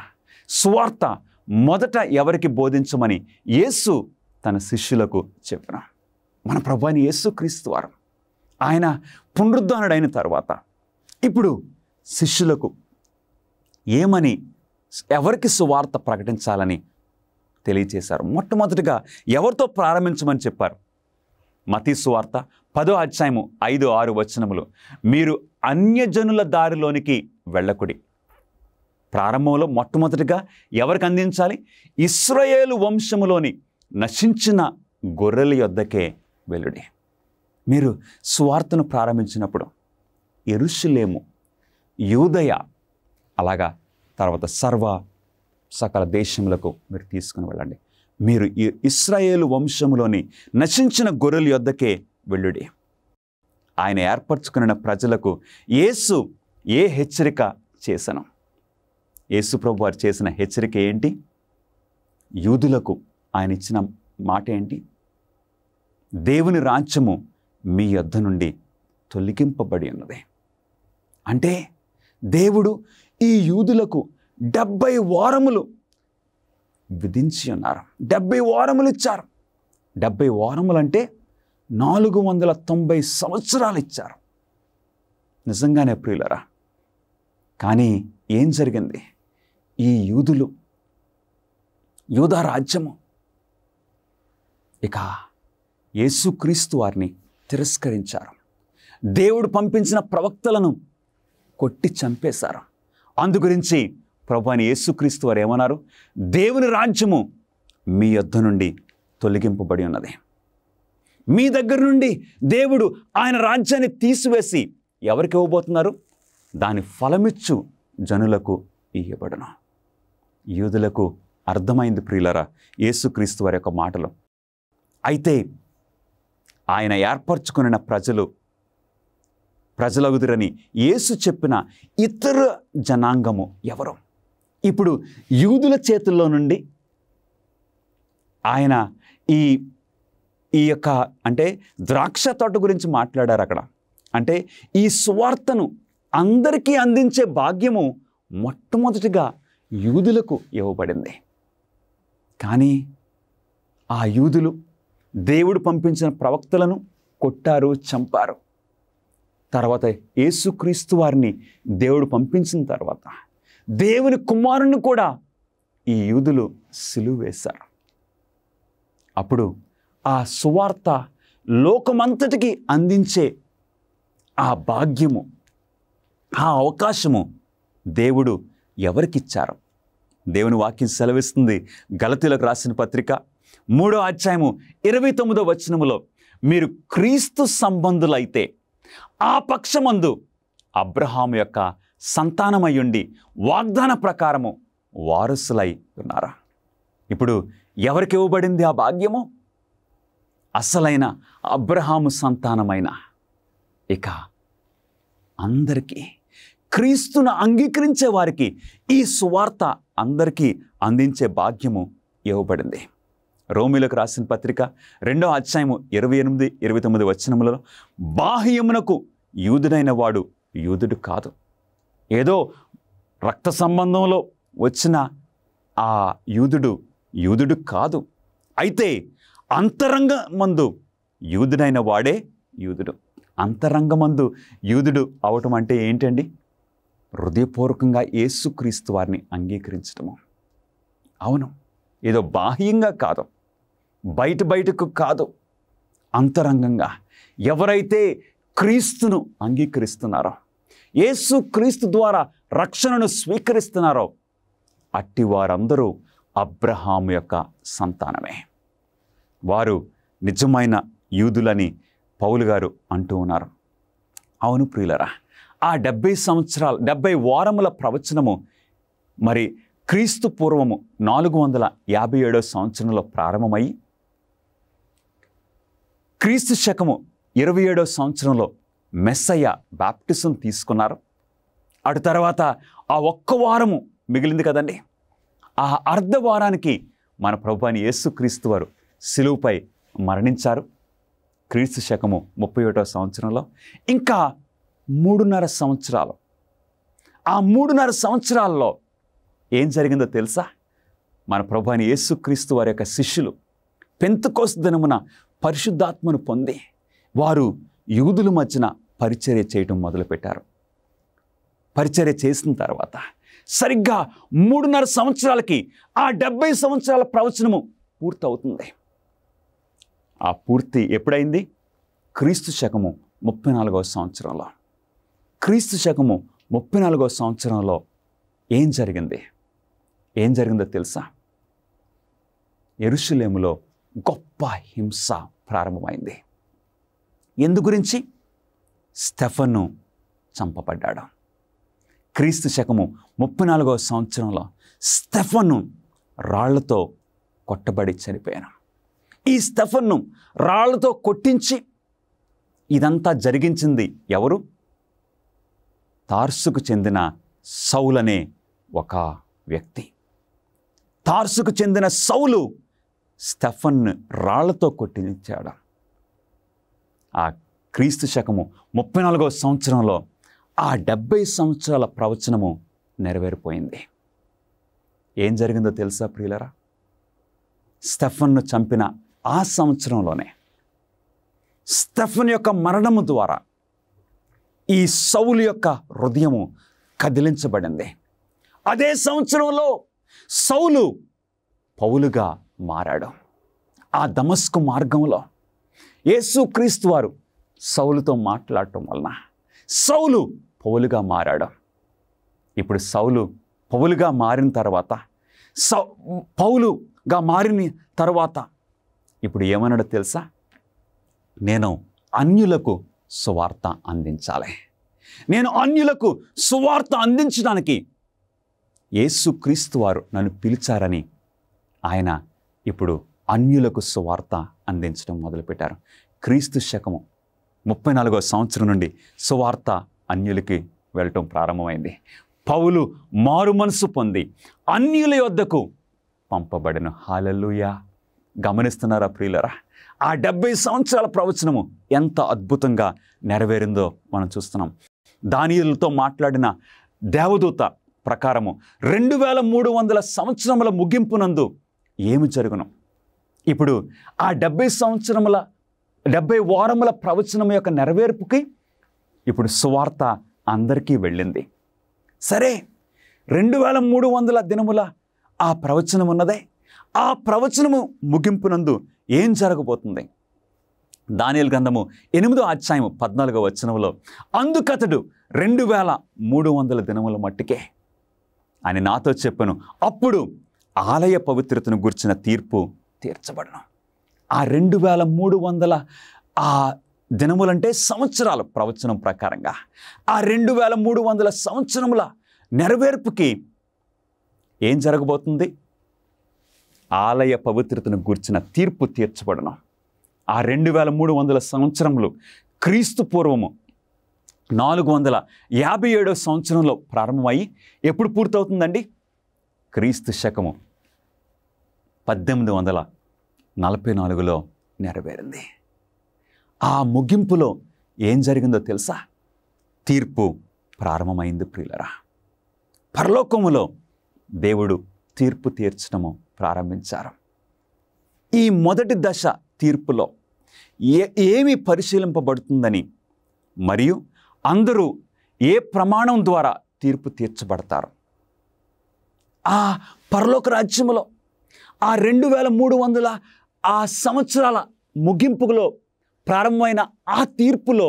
సువార్త మొదట ఎవరికి బోధించమని యేసు తన శిష్యులకు చెప్పిన? మన ప్రభువైన యేసుక్రీస్తు వారు ఆయన పునరుద్ధానుడైన తర్వాత ఇప్పుడు శిష్యులకు ఏమని, ఎవరికి సువార్త ప్రకటించాలని తెలియచేశారు? మొట్టమొదటిగా ఎవరితో ప్రారంభించమని చెప్పారు? మత్తయి సువార్త 10వ అధ్యాయము 5-6 వచనములు, మీరు అన్యజనుల దారిలోనికి వెళ్ళకుడి. ప్రారంభంలో మొట్టమొదటిగా ఎవరికి అందించాలి? ఇశ్రాయేలు వంశములోని నశించిన గొర్రెల యొద్దకే వెళ్ళుడి. మీరు సువార్తను ప్రారంభించినప్పుడు యెరూషలేము, యూదయ, అలాగా తర్వాత సకల దేశములకు మీరు తీసుకుని వెళ్ళండి. మీరు ఈ ఇశ్రాయేలు వంశములోని నశించిన గొర్రెల యొద్దకే వెళ్ళుడి. ఆయన ఏర్పరచుకున్న ప్రజలకు యేసు ఏ హెచ్చరిక చేసను? యేసు ప్రభు వారు చేసిన హెచ్చరిక ఏంటి? యూదులకు ఆయన ఇచ్చిన మాట ఏంటి? దేవుని రాజ్యము మీ యొద్ద నుండి తొలగింపబడి ఉన్నది. అంటే దేవుడు ఈ యూదులకు 70 వారములు విధించి ఉన్నారు. 70 వారములు ఇచ్చారు. 70 వారములు అంటే 490 సంవత్సరాలు ఇచ్చారు. నిజంగానే ప్రియులరా. కానీ ఏం జరిగింది? ఈ యూదా రాజ్యము ఇక యేసుక్రీస్తు వారిని తిరస్కరించారు. దేవుడు పంపించిన ప్రవక్తలను కొట్టి చంపేశారు. అందుగురించి ప్రభువైన యేసుక్రీస్తు వారు ఏమన్నారు? దేవుని రాజ్యము మీ యొద్ద నుండి తొలగింపబడి ఉన్నది. మీ దగ్గర నుండి దేవుడు ఆయన రాజ్యాన్ని తీసివేసి ఎవరికి ఇవ్వబోతున్నారు? దాని ఫలమిచ్చు జనులకు ఇయ్యబడును. యూదులకు అర్థమైంది ప్రియులరా యేసుక్రీస్తు వారి యొక్క మాటలు. అయితే ఆయన ఏర్పరచుకున్న ప్రజలగుదురని యేసు చెప్పిన ఇతర జనాంగము ఎవరు? ఇప్పుడు యూదుల చేతుల్లో నుండి ఆయన ఈ యొక్క అంటే ద్రాక్ష తోట గురించి మాట్లాడారు అక్కడ. అంటే ఈ సువార్తను అందరికీ అందించే భాగ్యము మొట్టమొదటిగా యూదులకు ఇవ్వబడింది. కానీ ఆ యూదులు దేవుడు పంపించిన ప్రవక్తలను కొట్టారు, చంపారు. తర్వాత యేసుక్రీస్తు వారిని దేవుడు పంపించిన తర్వాత దేవుని కుమారుని కూడా ఈ యూదులు సిలువ వేశారు. అప్పుడు ఆ సువార్త లోకమంతటికి అందించే ఆ భాగ్యము, ఆ అవకాశము దేవుడు ఎవరికిచ్చారు? దేవుని వాక్యం సెలవిస్తుంది. గలతీయులకు రాసిన పత్రిక 3వ అధ్యాయము 29వ వచనములో, మీరు క్రీస్తు సంబంధులైతే ఆ పక్షమందు అబ్రహాము యొక్క సంతానమయ్యుండి వాగ్దాన ప్రకారము వారసులై ఉన్నారా? ఇప్పుడు ఎవరికి ఇవ్వబడింది ఆ భాగ్యము? అసలైన అబ్రహాము సంతానమైన ఇక అందరికీ, క్రీస్తును అంగీకరించే వారికి ఈ సువార్త అందరికీ అందించే భాగ్యము ఇవ్వబడింది. రోమీలకు రాసిన పత్రిక 2వ అధ్యాయము 28, 29 వచనములలో, బాహ్యమునకు యూదుడైన వాడు యూదుడు కాదు, ఏదో రక్త సంబంధంలో వచ్చిన ఆ యూదుడు కాదు, అయితే అంతరంగమందు యూదుడైన వాడే యూదుడు. అంతరంగమందు యూదుడు అవటం అంటే ఏంటండి? హృదయపూర్వకంగా యేసుక్రీస్తు వారిని అంగీకరించటము. అవును, ఏదో బాహ్యంగా కాదు, బయటకు కాదు, అంతరంగంగా ఎవరైతే క్రీస్తును అంగీకరిస్తున్నారో, యేసుక్రీస్తు ద్వారా రక్షణను స్వీకరిస్తున్నారో అట్టి వారందరూ అబ్రహాము యొక్క సంతానమే. వారు నిజమైన యూదులని పౌలు గారు అంటూ ఉన్నారు. అవును ప్రియులరా, ఆ 70 వారముల ప్రవచనము మరి క్రీస్తు పూర్వము 457వ సంవత్సరంలో ప్రారంభమై క్రీస్తు శకము 27వ సంవత్సరంలో మెస్సయ్య బాప్టిజం తీసుకున్నారు. అటు తర్వాత ఆ ఒక్క వారము మిగిలింది కదండి. ఆ అర్ధ వారానికి మన ప్రభువైన యేసుక్రీస్తు వారు సిలువపై మరణించారు. క్రీస్తు శకము 31వ సంవత్సరంలో ఇంకా 3.5 సంవత్సరాలు. ఆ 3.5 సంవత్సరాల్లో ఏం జరిగిందో తెలుసా? మన ప్రభువైన యేసుక్రీస్తు వారి యొక్క శిష్యులు పెంతెకోస్తు దినమున పరిశుద్ధాత్మను పొంది వారు యూదుల మధ్యన పరిచర్య చేయటం మొదలుపెట్టారు. పరిచర్య చేసిన తర్వాత సరిగ్గా 3.5 సంవత్సరాలకి ఆ 70 సంవత్సరాల ప్రవచనము పూర్తవుతుంది. ఆ పూర్తి ఎప్పుడైంది? క్రీస్తు శకము 34వ సంవత్సరంలో. క్రీస్తు శకము 34వ సంవత్సరంలో ఏం జరిగిందో తెలుసా? యెరూషలేములో గొప్ప హింస ప్రారంభమైంది. ఎందు గురించి? స్టెఫను చంపబడ్డాడు. క్రీస్తు శకము 34వ సంవత్సరంలో స్టెఫను రాళ్లతో కొట్టబడి చనిపోయాను. ఈ స్టెఫన్ను రాళ్లతో కొట్టించి ఇదంతా జరిగించింది ఎవరు? తార్సుకు చెందిన సౌలనే ఒక వ్యక్తి. తార్సుకు చెందిన సౌలు స్టెఫన్ను రాళ్లతో కొట్టించాడు. ఆ క్రీస్తు శకము 34వ సంవత్సరంలో ఆ 70 సంవత్సరాల ప్రవచనము నెరవేరిపోయింది. ఏం జరిగిందో తెలుసా ప్రియులరా? స్టెఫన్ను చంపిన ఆ సంవత్సరంలోనే స్టెఫన్ యొక్క మరణము ద్వారా ఈ సౌలు యొక్క హృదయము కదిలించబడింది. అదే సంవత్సరంలో సౌలు పౌలుగా మారాడు. ఆ దమస్కు మార్గంలో యేసుక్రీస్తు వారు సౌలుతో మాట్లాడటం వలన సౌలు పౌలుగా మారాడు. ఇప్పుడు సౌలు పౌలుగా మారిన తర్వాత పౌలుగా మారిన తర్వాత ఇప్పుడు ఏమన్నాడో తెలుసా? నేను అన్యులకు సువార్త అందించాలి. నేను అన్యులకు సువార్త అందించడానికి యేసుక్రీస్తు వారు నన్ను పిలిచారని ఆయన ఇప్పుడు అన్యులకు సువార్త అందించడం మొదలుపెట్టారు. క్రీస్తు శకము 34వ సంవత్సరం నుండి సువార్త అన్యులకి వెళ్ళటం ప్రారంభమైంది. పౌలు మారు మనసు పొంది అన్యుల యొద్దకు పంపబడిన. హల్లెలూయా! గమనిస్తున్నారా ప్రియులరా? ఆ 70 సంవత్సరాల ప్రవచనము ఎంత అద్భుతంగా నెరవేరిందో మనం చూస్తున్నాం. దానియేలుతో మాట్లాడిన దేవదూత ప్రకారము 2300 సంవత్సరముల ముగింపునందు ఏమి జరుగును? ఇప్పుడు ఆ 70 వారముల ప్రవచనం యొక్క నెరవేర్పుకి ఇప్పుడు సువార్త అందరికీ వెళ్ళింది. సరే, 2300 దినముల ఆ ప్రవచనం ఉన్నదే, ఆ ప్రవచనము ముగింపునందు ఏం జరగబోతుంది? దానియేలు గ్రంథము 8వ అధ్యాయము 14వ వచనములో అందుకతడు 2300 దినముల మట్టుకే అని నాతో చెప్పాను. అప్పుడు ఆలయ పవిత్రతను గుర్చిన తీర్పు తీర్చబడను. ఆ 2300 ఆ దినములంటే సంవత్సరాలు ప్రవచనం ప్రకారంగా ఆ 2300 సంవత్సరముల నెరవేర్పుకి ఏం జరగబోతుంది? ఆలయ పవిత్రతను గుర్చిన తీర్పు తీర్చబడను. ఆ 2300 సంవత్సరములు క్రీస్తు పూర్వము 457వ సంవత్సరంలో ప్రారంభమయ్యి ఎప్పుడు పూర్తవుతుందండి? క్రీస్తు శకము 1844లో నెరవేరింది. ఆ ముగింపులో ఏం జరిగిందో తెలుసా? తీర్పు ప్రారంభమైంది ప్రియులరా. పరలోకములో దేవుడు తీర్పు తీర్చడము ప్రారంభించారు. ఈ మొదటి దశ తీర్పులో ఏమి పరిశీలింపబడుతుందని మరియు అందరూ ఏ ప్రమాణం ద్వారా తీర్పు తీర్చబడతారు? ఆ పరలోక రాజ్యములో ఆ 2300 ఆ సంవత్సరాల ముగింపులో ప్రారంభమైన ఆ తీర్పులో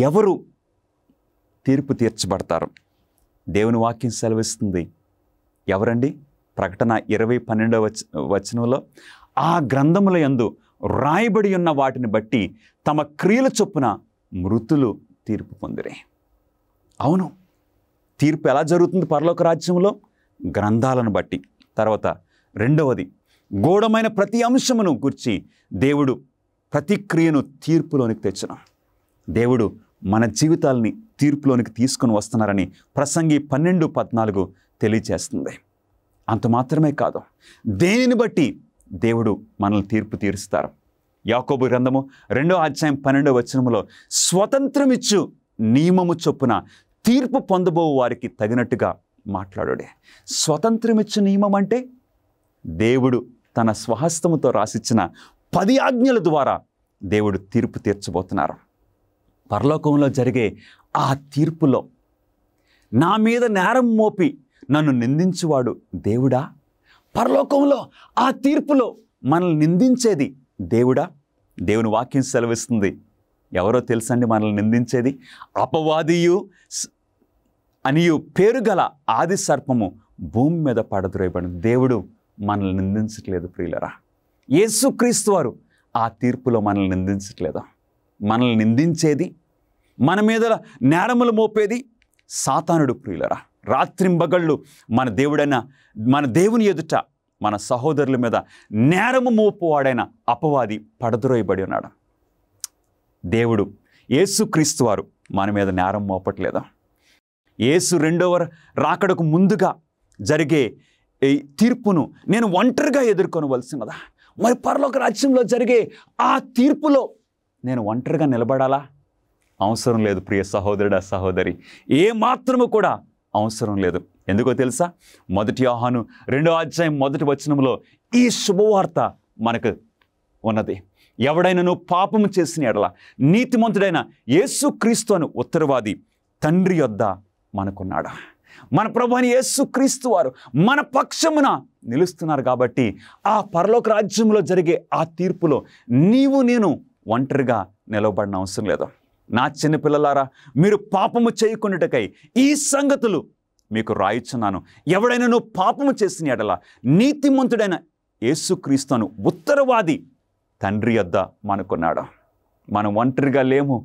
ఎవరు తీర్పు తీర్చబడతారు? దేవుని వాక్యం సెలవిస్తుంది. ఎవరండి? ప్రకటన 20:12 వచనంలో ఆ గ్రంథముల యందు రాయబడి ఉన్న వాటిని బట్టి తమ క్రియల చొప్పున మృతులు తీర్పు పొందిరే. అవును, తీర్పు ఎలా జరుగుతుంది పరలోక రాజ్యంలో? గ్రంథాలను బట్టి. తర్వాత రెండవది, గూఢమైన ప్రతి అంశమును గుర్చి దేవుడు ప్రతి క్రియను తీర్పులోనికి తెచ్చును. దేవుడు మన జీవితాలని తీర్పులోనికి తీసుకుని వస్తున్నారని ప్రసంగి 12:14 తెలియజేస్తుంది. అంత మాత్రమే కాదు, దేనిని బట్టి దేవుడు మనల్ని తీర్పు తీరుస్తారు. యాకోబు గ్రంథము 2వ అధ్యాయం 12వ వచనములో స్వతంత్రమిచ్చు నియమము చొప్పున తీర్పు పొందబో వారికి తగినట్టుగా మాట్లాడే. స్వతంత్రమిచ్చు నియమం అంటే దేవుడు తన స్వహస్తముతో రాసిచ్చిన 10 ఆజ్ఞల ద్వారా దేవుడు తీర్పు తీర్చబోతున్నారు. పరలోకంలో జరిగే ఆ తీర్పులో నా మీద నేరం మోపి నన్ను నిందించువాడు దేవుడా? పరలోకంలో ఆ తీర్పులో మనల్ని నిందించేది దేవుడా? దేవుని వాక్యం సెలవిస్తుంది. ఎవరో తెలుసండి మనల్ని నిందించేది? అపవాదియు అనియు పేరు గల ఆది సర్పము భూమి మీద పడద్రోయబడింది. దేవుడు మనల్ని నిందించట్లేదు ప్రియులరా. యేసుక్రీస్తు వారు ఆ తీర్పులో మనల్ని నిందించట్లేదు. మనల్ని నిందించేది, మన మీద నేరములు మోపేది సాతానుడు ప్రియులరా. రాత్రింబగళ్ళు మన దేవుని ఎదుట మన సహోదరుల మీద నేరము మోపువాడైన అపవాది పడద్రోయబడి ఉన్నాడు. దేవుడు యేసుక్రీస్తు వారు మన మీద నేరం మోపట్లేదా? యేసు రెండవ రాకడకు ముందుగా జరిగే ఈ తీర్పును నేను ఒంటరిగా ఎదుర్కొనవలసినదా? మరి పరలోక రాజ్యంలో జరిగే ఆ తీర్పులో నేను ఒంటరిగా నిలబడాలా? అవసరం లేదు ప్రియ సహోదరుడా, సహోదరి, ఏ మాత్రము కూడా అవసరం లేదు. ఎందుకో తెలుసా? 1 యోహాను 2వ అధ్యాయం 1వ వచనంలో ఈ శుభవార్త మనకు ఉన్నది. ఎవడైనను పాపము చేసిన ఎడల నీతిమంతుడైన యేసుక్రీస్తు అను ఉత్తరవాది తండ్రి యొద్ద మనకున్నాడు. మన ప్రభువైన యేసుక్రీస్తు వారు మన పక్షమున నిలుస్తున్నారు. కాబట్టి ఆ పరలోక రాజ్యంలో జరిగే ఆ తీర్పులో నీవు నేను ఒంటరిగా నిలవబడిన అవసరం లేదు. నా చిన్నపిల్లలారా, మీరు పాపము చేయకుండాటకై ఈ సంగతులు మీకు రాయిచున్నాను. ఎవడైనా నువ్వు పాపము చేసిన ఎడల నీతిమంతుడైన యేసుక్రీస్తు అను ఉత్తరవాది తండ్రి యొద్ద మనకున్నాడు. మనం ఒంటరిగా లేము.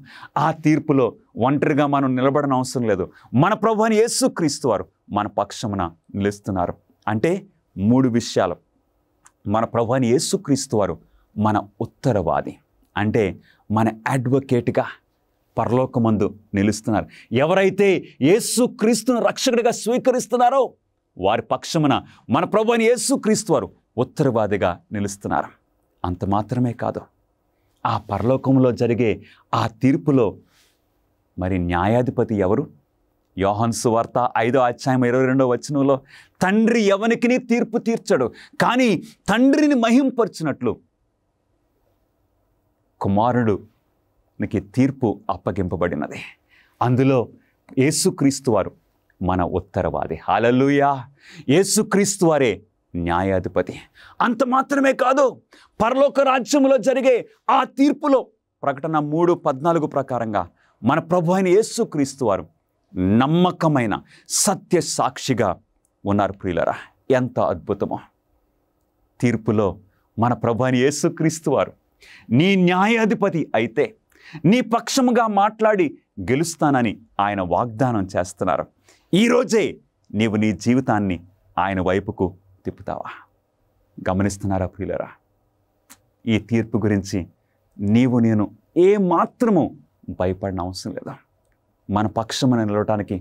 ఆ తీర్పులో ఒంటరిగా మనం నిలబడన అవసరం లేదు. మన ప్రభువైన యేసుక్రీస్తు వారు మన పక్షమున నిలుస్తున్నారు. అంటే 3 విషయాలు. మన ప్రభువైన యేసుక్రీస్తు వారు మన ఉత్తరవాది, అంటే మన అడ్వకేట్గా పరలోకమందు నిలుస్తున్నారు. ఎవరైతే యేసుక్రీస్తును రక్షకుడిగా స్వీకరిస్తున్నారో వారి పక్షమున మన ప్రభువైన యేసుక్రీస్తు వారు ఉత్తరవాదిగా నిలుస్తున్నారు. అంత మాత్రమే కాదు, ఆ పరలోకంలో జరిగే ఆ తీర్పులో మరి న్యాయాధిపతి ఎవరు? యోహాను సువార్త 5వ అధ్యాయం 22వ వచనంలో తండ్రి ఎవనికిని తీర్పు తీర్చడు, కానీ తండ్రిని మహింపరచినట్లు కుమారుడునికి తీర్పు అప్పగింపబడినది. అందులో యేసుక్రీస్తు వారు మన ఉత్తరవాది. హల్లెలూయా! యేసుక్రీస్తు వారే న్యాయాధిపతి. అంత మాత్రమే కాదు, పరలోక రాజ్యములో జరిగే ఆ తీర్పులో ప్రకటన 3:14 ప్రకారంగా మన ప్రభువైన యేసుక్రీస్తు వారు నమ్మకమైన సత్య సాక్షిగా ఉన్నారు. ప్రియులరా, ఎంత అద్భుతమో! తీర్పులో మన ప్రభువైన యేసుక్రీస్తు వారు నీ న్యాయాధిపతి అయితే నీ పక్షముగా మాట్లాడి గెలుస్తానని ఆయన వాగ్దానం చేస్తున్నారు. ఈరోజే నీవు నీ జీవితాన్ని ఆయన వైపుకు తిప్పుతావా? గమనిస్తున్నారా ప్రియులరా? ఈ తీర్పు గురించి నీవు నేను ఏ మాత్రము భయపడిన అవసరం లేదా. మన పక్షమున నిలవటానికి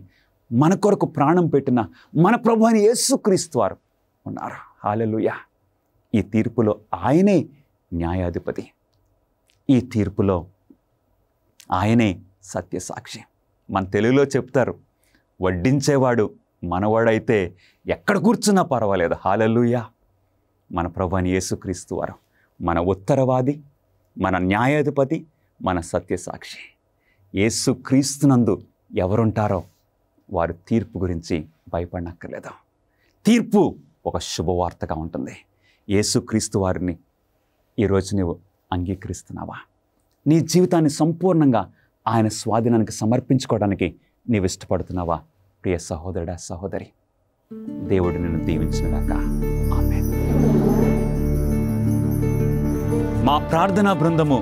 మన కొరకు ప్రాణం పెట్టిన మన ప్రభువైన యేసుక్రీస్తు వారు ఉన్నారు. హల్లెలూయా! ఈ తీర్పులో ఆయనే న్యాయాధిపతి. ఈ తీర్పులో ఆయనే సత్యసాక్షి. మన తెలుగులో చెప్తారు, వడ్డించేవాడు మనవాడైతే ఎక్కడ కూర్చున్నా పర్వాలేదు. హల్లెలూయా! మన ప్రభువైన యేసుక్రీస్తు వారు మన ఉత్తరవాది, మన న్యాయాధిపతి, మన సత్యసాక్షి. యేసుక్రీస్తునందు ఎవరుంటారో వారు తీర్పు గురించి భయపడనక్కర్లేదు. తీర్పు ఒక శుభవార్తగా ఉంటుంది. యేసుక్రీస్తు వారిని ఈరోజు నీవు అంగీకరిస్తున్నావా? నీ జీవితాన్ని సంపూర్ణంగా ఆయన స్వాధీనానికి సమర్పించుకోవడానికి నీవు ఇష్టపడుతున్నావా? ప్రియ సహోదరుడా, సహోదరి, దేవుడు నిన్ను దీవించుగాక. ఆమేన్. మా ప్రార్థనా బృందము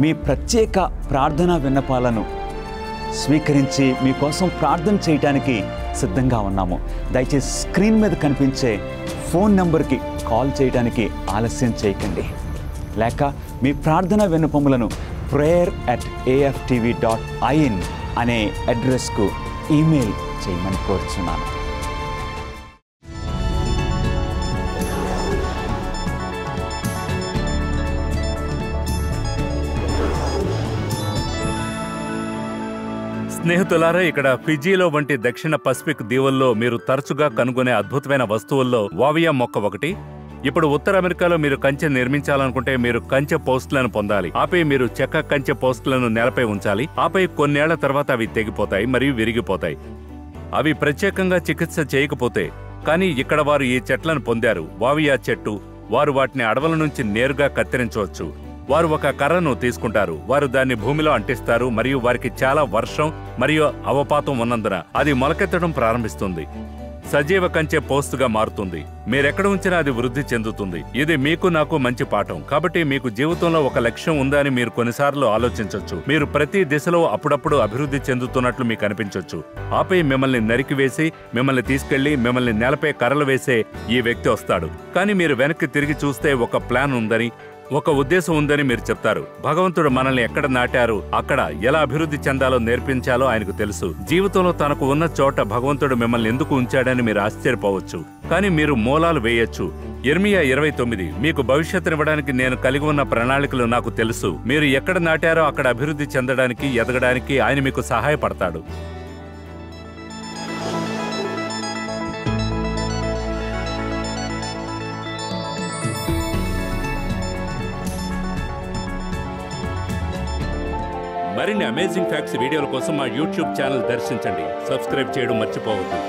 మీ ప్రత్యేక ప్రార్థనా విన్నపాలను స్వీకరించి మీకోసం ప్రార్థన చేయడానికి సిద్ధంగా ఉన్నాము. దయచేసి స్క్రీన్ మీద కనిపించే ఫోన్ నెంబర్కి కాల్ చేయడానికి ఆలస్యం చేయకండి. లేక మీ ప్రార్థనా విన్నపములను prayer@aftv.in అనే అడ్రస్కు ఈమెయిల్ చేయమని కోరుచున్నాను. స్నేహితులారా, ఇక్కడ ఫిజీలో వంటి దక్షిణ పసిఫిక్ దీవుల్లో మీరు తరచుగా కనుగొనే అద్భుతమైన వస్తువుల్లో వావియా మొక్క ఒకటి. ఇప్పుడు ఉత్తర అమెరికాలో మీరు కంచె నిర్మించాలనుకుంటే మీరు కంచె పోస్టులను పొందాలి. ఆపై మీరు చెక్క కంచె పోస్టులను నేలపై ఉంచాలి. ఆపై కొన్నేళ్ల తర్వాత అవి తెగిపోతాయి మరియు విరిగిపోతాయి. అవి ప్రత్యేకంగా చికిత్స చేయకపోతే. కానీ ఇక్కడ వారు ఈ చెట్లను పొందారు. వావియా చెట్టు. వారు వాటిని అడవుల నుంచి నేరుగా కత్తిరించవచ్చు. వారు ఒక కర్రను తీసుకుంటారు, వారు దాన్ని భూమిలో అంటిస్తారు మరియు వారికి చాలా వర్షం మరియు అవపాతం ఉన్నందున అది మొలకెత్తడం ప్రారంభిస్తుంది. సజీవ కంచె పోస్టుగా మారుతుంది. మీరెక్కడ ఉంచినా అది వృద్ధి చెందుతుంది. ఇది మీకు నాకు మంచి పాఠం. కాబట్టి మీకు జీవితంలో ఒక లక్ష్యం ఉందని మీరు కొన్నిసార్లు ఆలోచించవచ్చు. మీరు ప్రతి దిశలో అప్పుడప్పుడు అభివృద్ధి చెందుతున్నట్లు మీకు అనిపించవచ్చు. ఆపై మిమ్మల్ని నరికివేసి, మిమ్మల్ని తీసుకెళ్లి, మిమ్మల్ని నేలపై కర్రలు వేసే ఈ వ్యక్తి వస్తాడు. కానీ మీరు వెనక్కి తిరిగి చూస్తే ఒక ప్లాన్ ఉందని, ఒక ఉద్దేశం ఉందని మీరు చెప్తారు. భగవంతుడు మనల్ని ఎక్కడ నాటారు, అక్కడ ఎలా అభివృద్ధి చెందాలో నేర్పించాలో ఆయనకు తెలుసు. జీవితంలో తనకు ఉన్న చోట భగవంతుడు మిమ్మల్ని ఎందుకు ఉంచాడని మీరు ఆశ్చర్యపోవచ్చు. కానీ మీరు మూలాలు వేయొచ్చు. యెర్మీయా 29, మీకు భవిష్యత్తునివ్వడానికి నేను కలిగి ఉన్న ప్రణాళికలు నాకు తెలుసు. మీరు ఎక్కడ నాటారో అక్కడ అభివృద్ధి చెందడానికి, ఎదగడానికి ఆయన మీకు సహాయపడతాడు. మరిన్ని అమేజింగ్ ఫ్యాక్ట్స్ వీడియోల కోసం మా యూట్యూబ్ ఛానల్ దర్శించండి. సబ్స్క్రైబ్ చేయడం మర్చిపోవద్దు.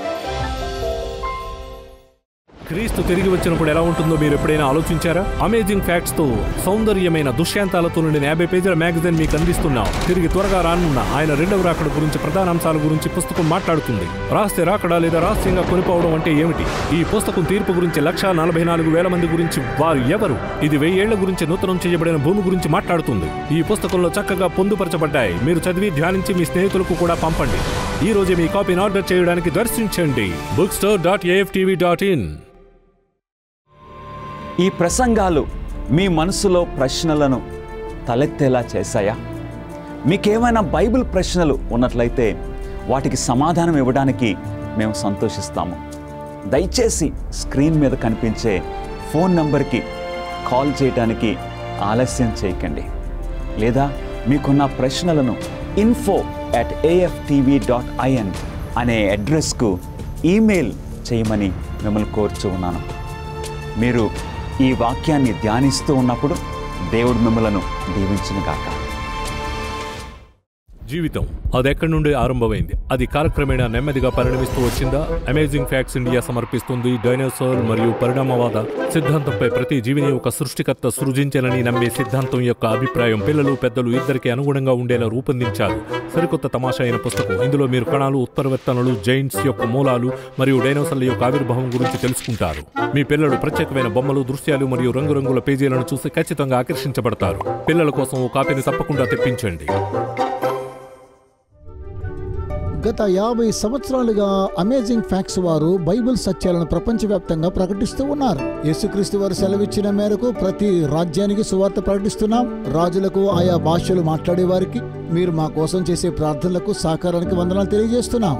క్రీస్తు తిరిగి వచ్చినప్పుడు ఎలా ఉంటుందో మీరు ఎప్పుడైనా ఆలోచించారా? అమేజింగ్ ఫ్యాక్ట్స్ తో సౌందర్యమైన దృశ్యాంతాలతో నిండిన 50 పేజీల మ్యాగజైన్ మీకు అందిస్తున్నాం. తిరిగి త్వరగా రానున్న ఆయన రెండవ రాకడ గురించి, ప్రధాన అంశాల గురించి పుస్తకం మాట్లాడుతుంది. రహస్య రాకడ లేదా రహస్యంగా కొనిపోవడం అంటే ఏమిటి? ఈ పుస్తకం తీర్పు గురించి, 1,44,000 మంది గురించి, వారు ఎవరు, ఇది 1000 ఏళ్ల గురించి, నూతనం చేయబడిన భూమి గురించి మాట్లాడుతుంది. ఈ పుస్తకంలో చక్కగా పొందుపరచబడ్డాయి. మీరు చదివి ధ్యానించి మీ స్నేహితులకు కూడా పంపండి. ఈ రోజే మీ కాపీని ఆర్డర్ చేయడానికి దర్శించండి bookstore.aftv.in. ఈ ప్రసంగాలు మీ మనసులో ప్రశ్నలను తలెత్తేలా చేశాయా? మీకేమైనా బైబిల్ ప్రశ్నలు ఉన్నట్లయితే వాటికి సమాధానం ఇవ్వడానికి మేము సంతోషిస్తాము. దయచేసి స్క్రీన్ మీద కనిపించే ఫోన్ నంబర్కి కాల్ చేయడానికి ఆలస్యం చేయకండి. లేదా మీకున్న ప్రశ్నలను info@aftv.in అనే అడ్రస్కు ఈమెయిల్ చేయమని మిమ్మల్ని కోరుచూ ఉన్నాను. మీరు ఈ వాక్యాన్ని ధ్యానిస్తూ ఉన్నప్పుడు దేవుడు మిమ్మలను దీవించునుగాక. జీవితం అది ఎక్కడి నుండి ఆరంభమైంది, అది కాలక్రమేణా నెమ్మదిగా పరిణమిస్తూ వచ్చిందా? అమేజింగ్ ఫ్యాక్ట్స్ ఇండియా సమర్పిస్తుంది డైనోసార్ మరియు పరిణామవాద సిద్ధాంతంపై. ప్రతి జీవిని ఒక సృష్టికర్త సృజించాలని నమ్మే సిద్ధాంతం యొక్క అభిప్రాయం పిల్లలు, పెద్దలు ఇద్దరికి అనుగుణంగా ఉండేలా రూపొందించారు. సరికొత్త తమాషా అయిన పుస్తకం. ఇందులో మీరు కణాలు, ఉత్పరివర్తనలు, జైంట్స్ యొక్క మూలాలు మరియు డైనోసార్ల యొక్క ఆవిర్భావం గురించి తెలుసుకుంటారు. మీ పిల్లలు ప్రత్యేకమైన బొమ్మలు, దృశ్యాలు మరియు రంగురంగుల పేజీలను చూసి ఖచ్చితంగా ఆకర్షించబడతారు. పిల్లల కోసం ఓ కాపీని తప్పకుండా తెప్పించండి. గత 50 సంవత్సరాలుగా అమేజింగ్ ఫ్యాక్ట్స్ వారు బైబిల్ సత్యాలను ప్రపంచవ్యాప్తంగా ప్రకటిస్తూ ఉన్నారు. యేసుక్రీస్తు వారు సెలవిచ్చిన మేరకు ప్రతి రాజ్యానికి సువార్త ప్రకటిస్తున్నాం. రాజులకు, ఆయా భాషలు మాట్లాడే వారికి, మీరు మా కోసం చేసే ప్రార్థనలకు, సహకారానికి వందనాలు తెలియజేస్తున్నాం.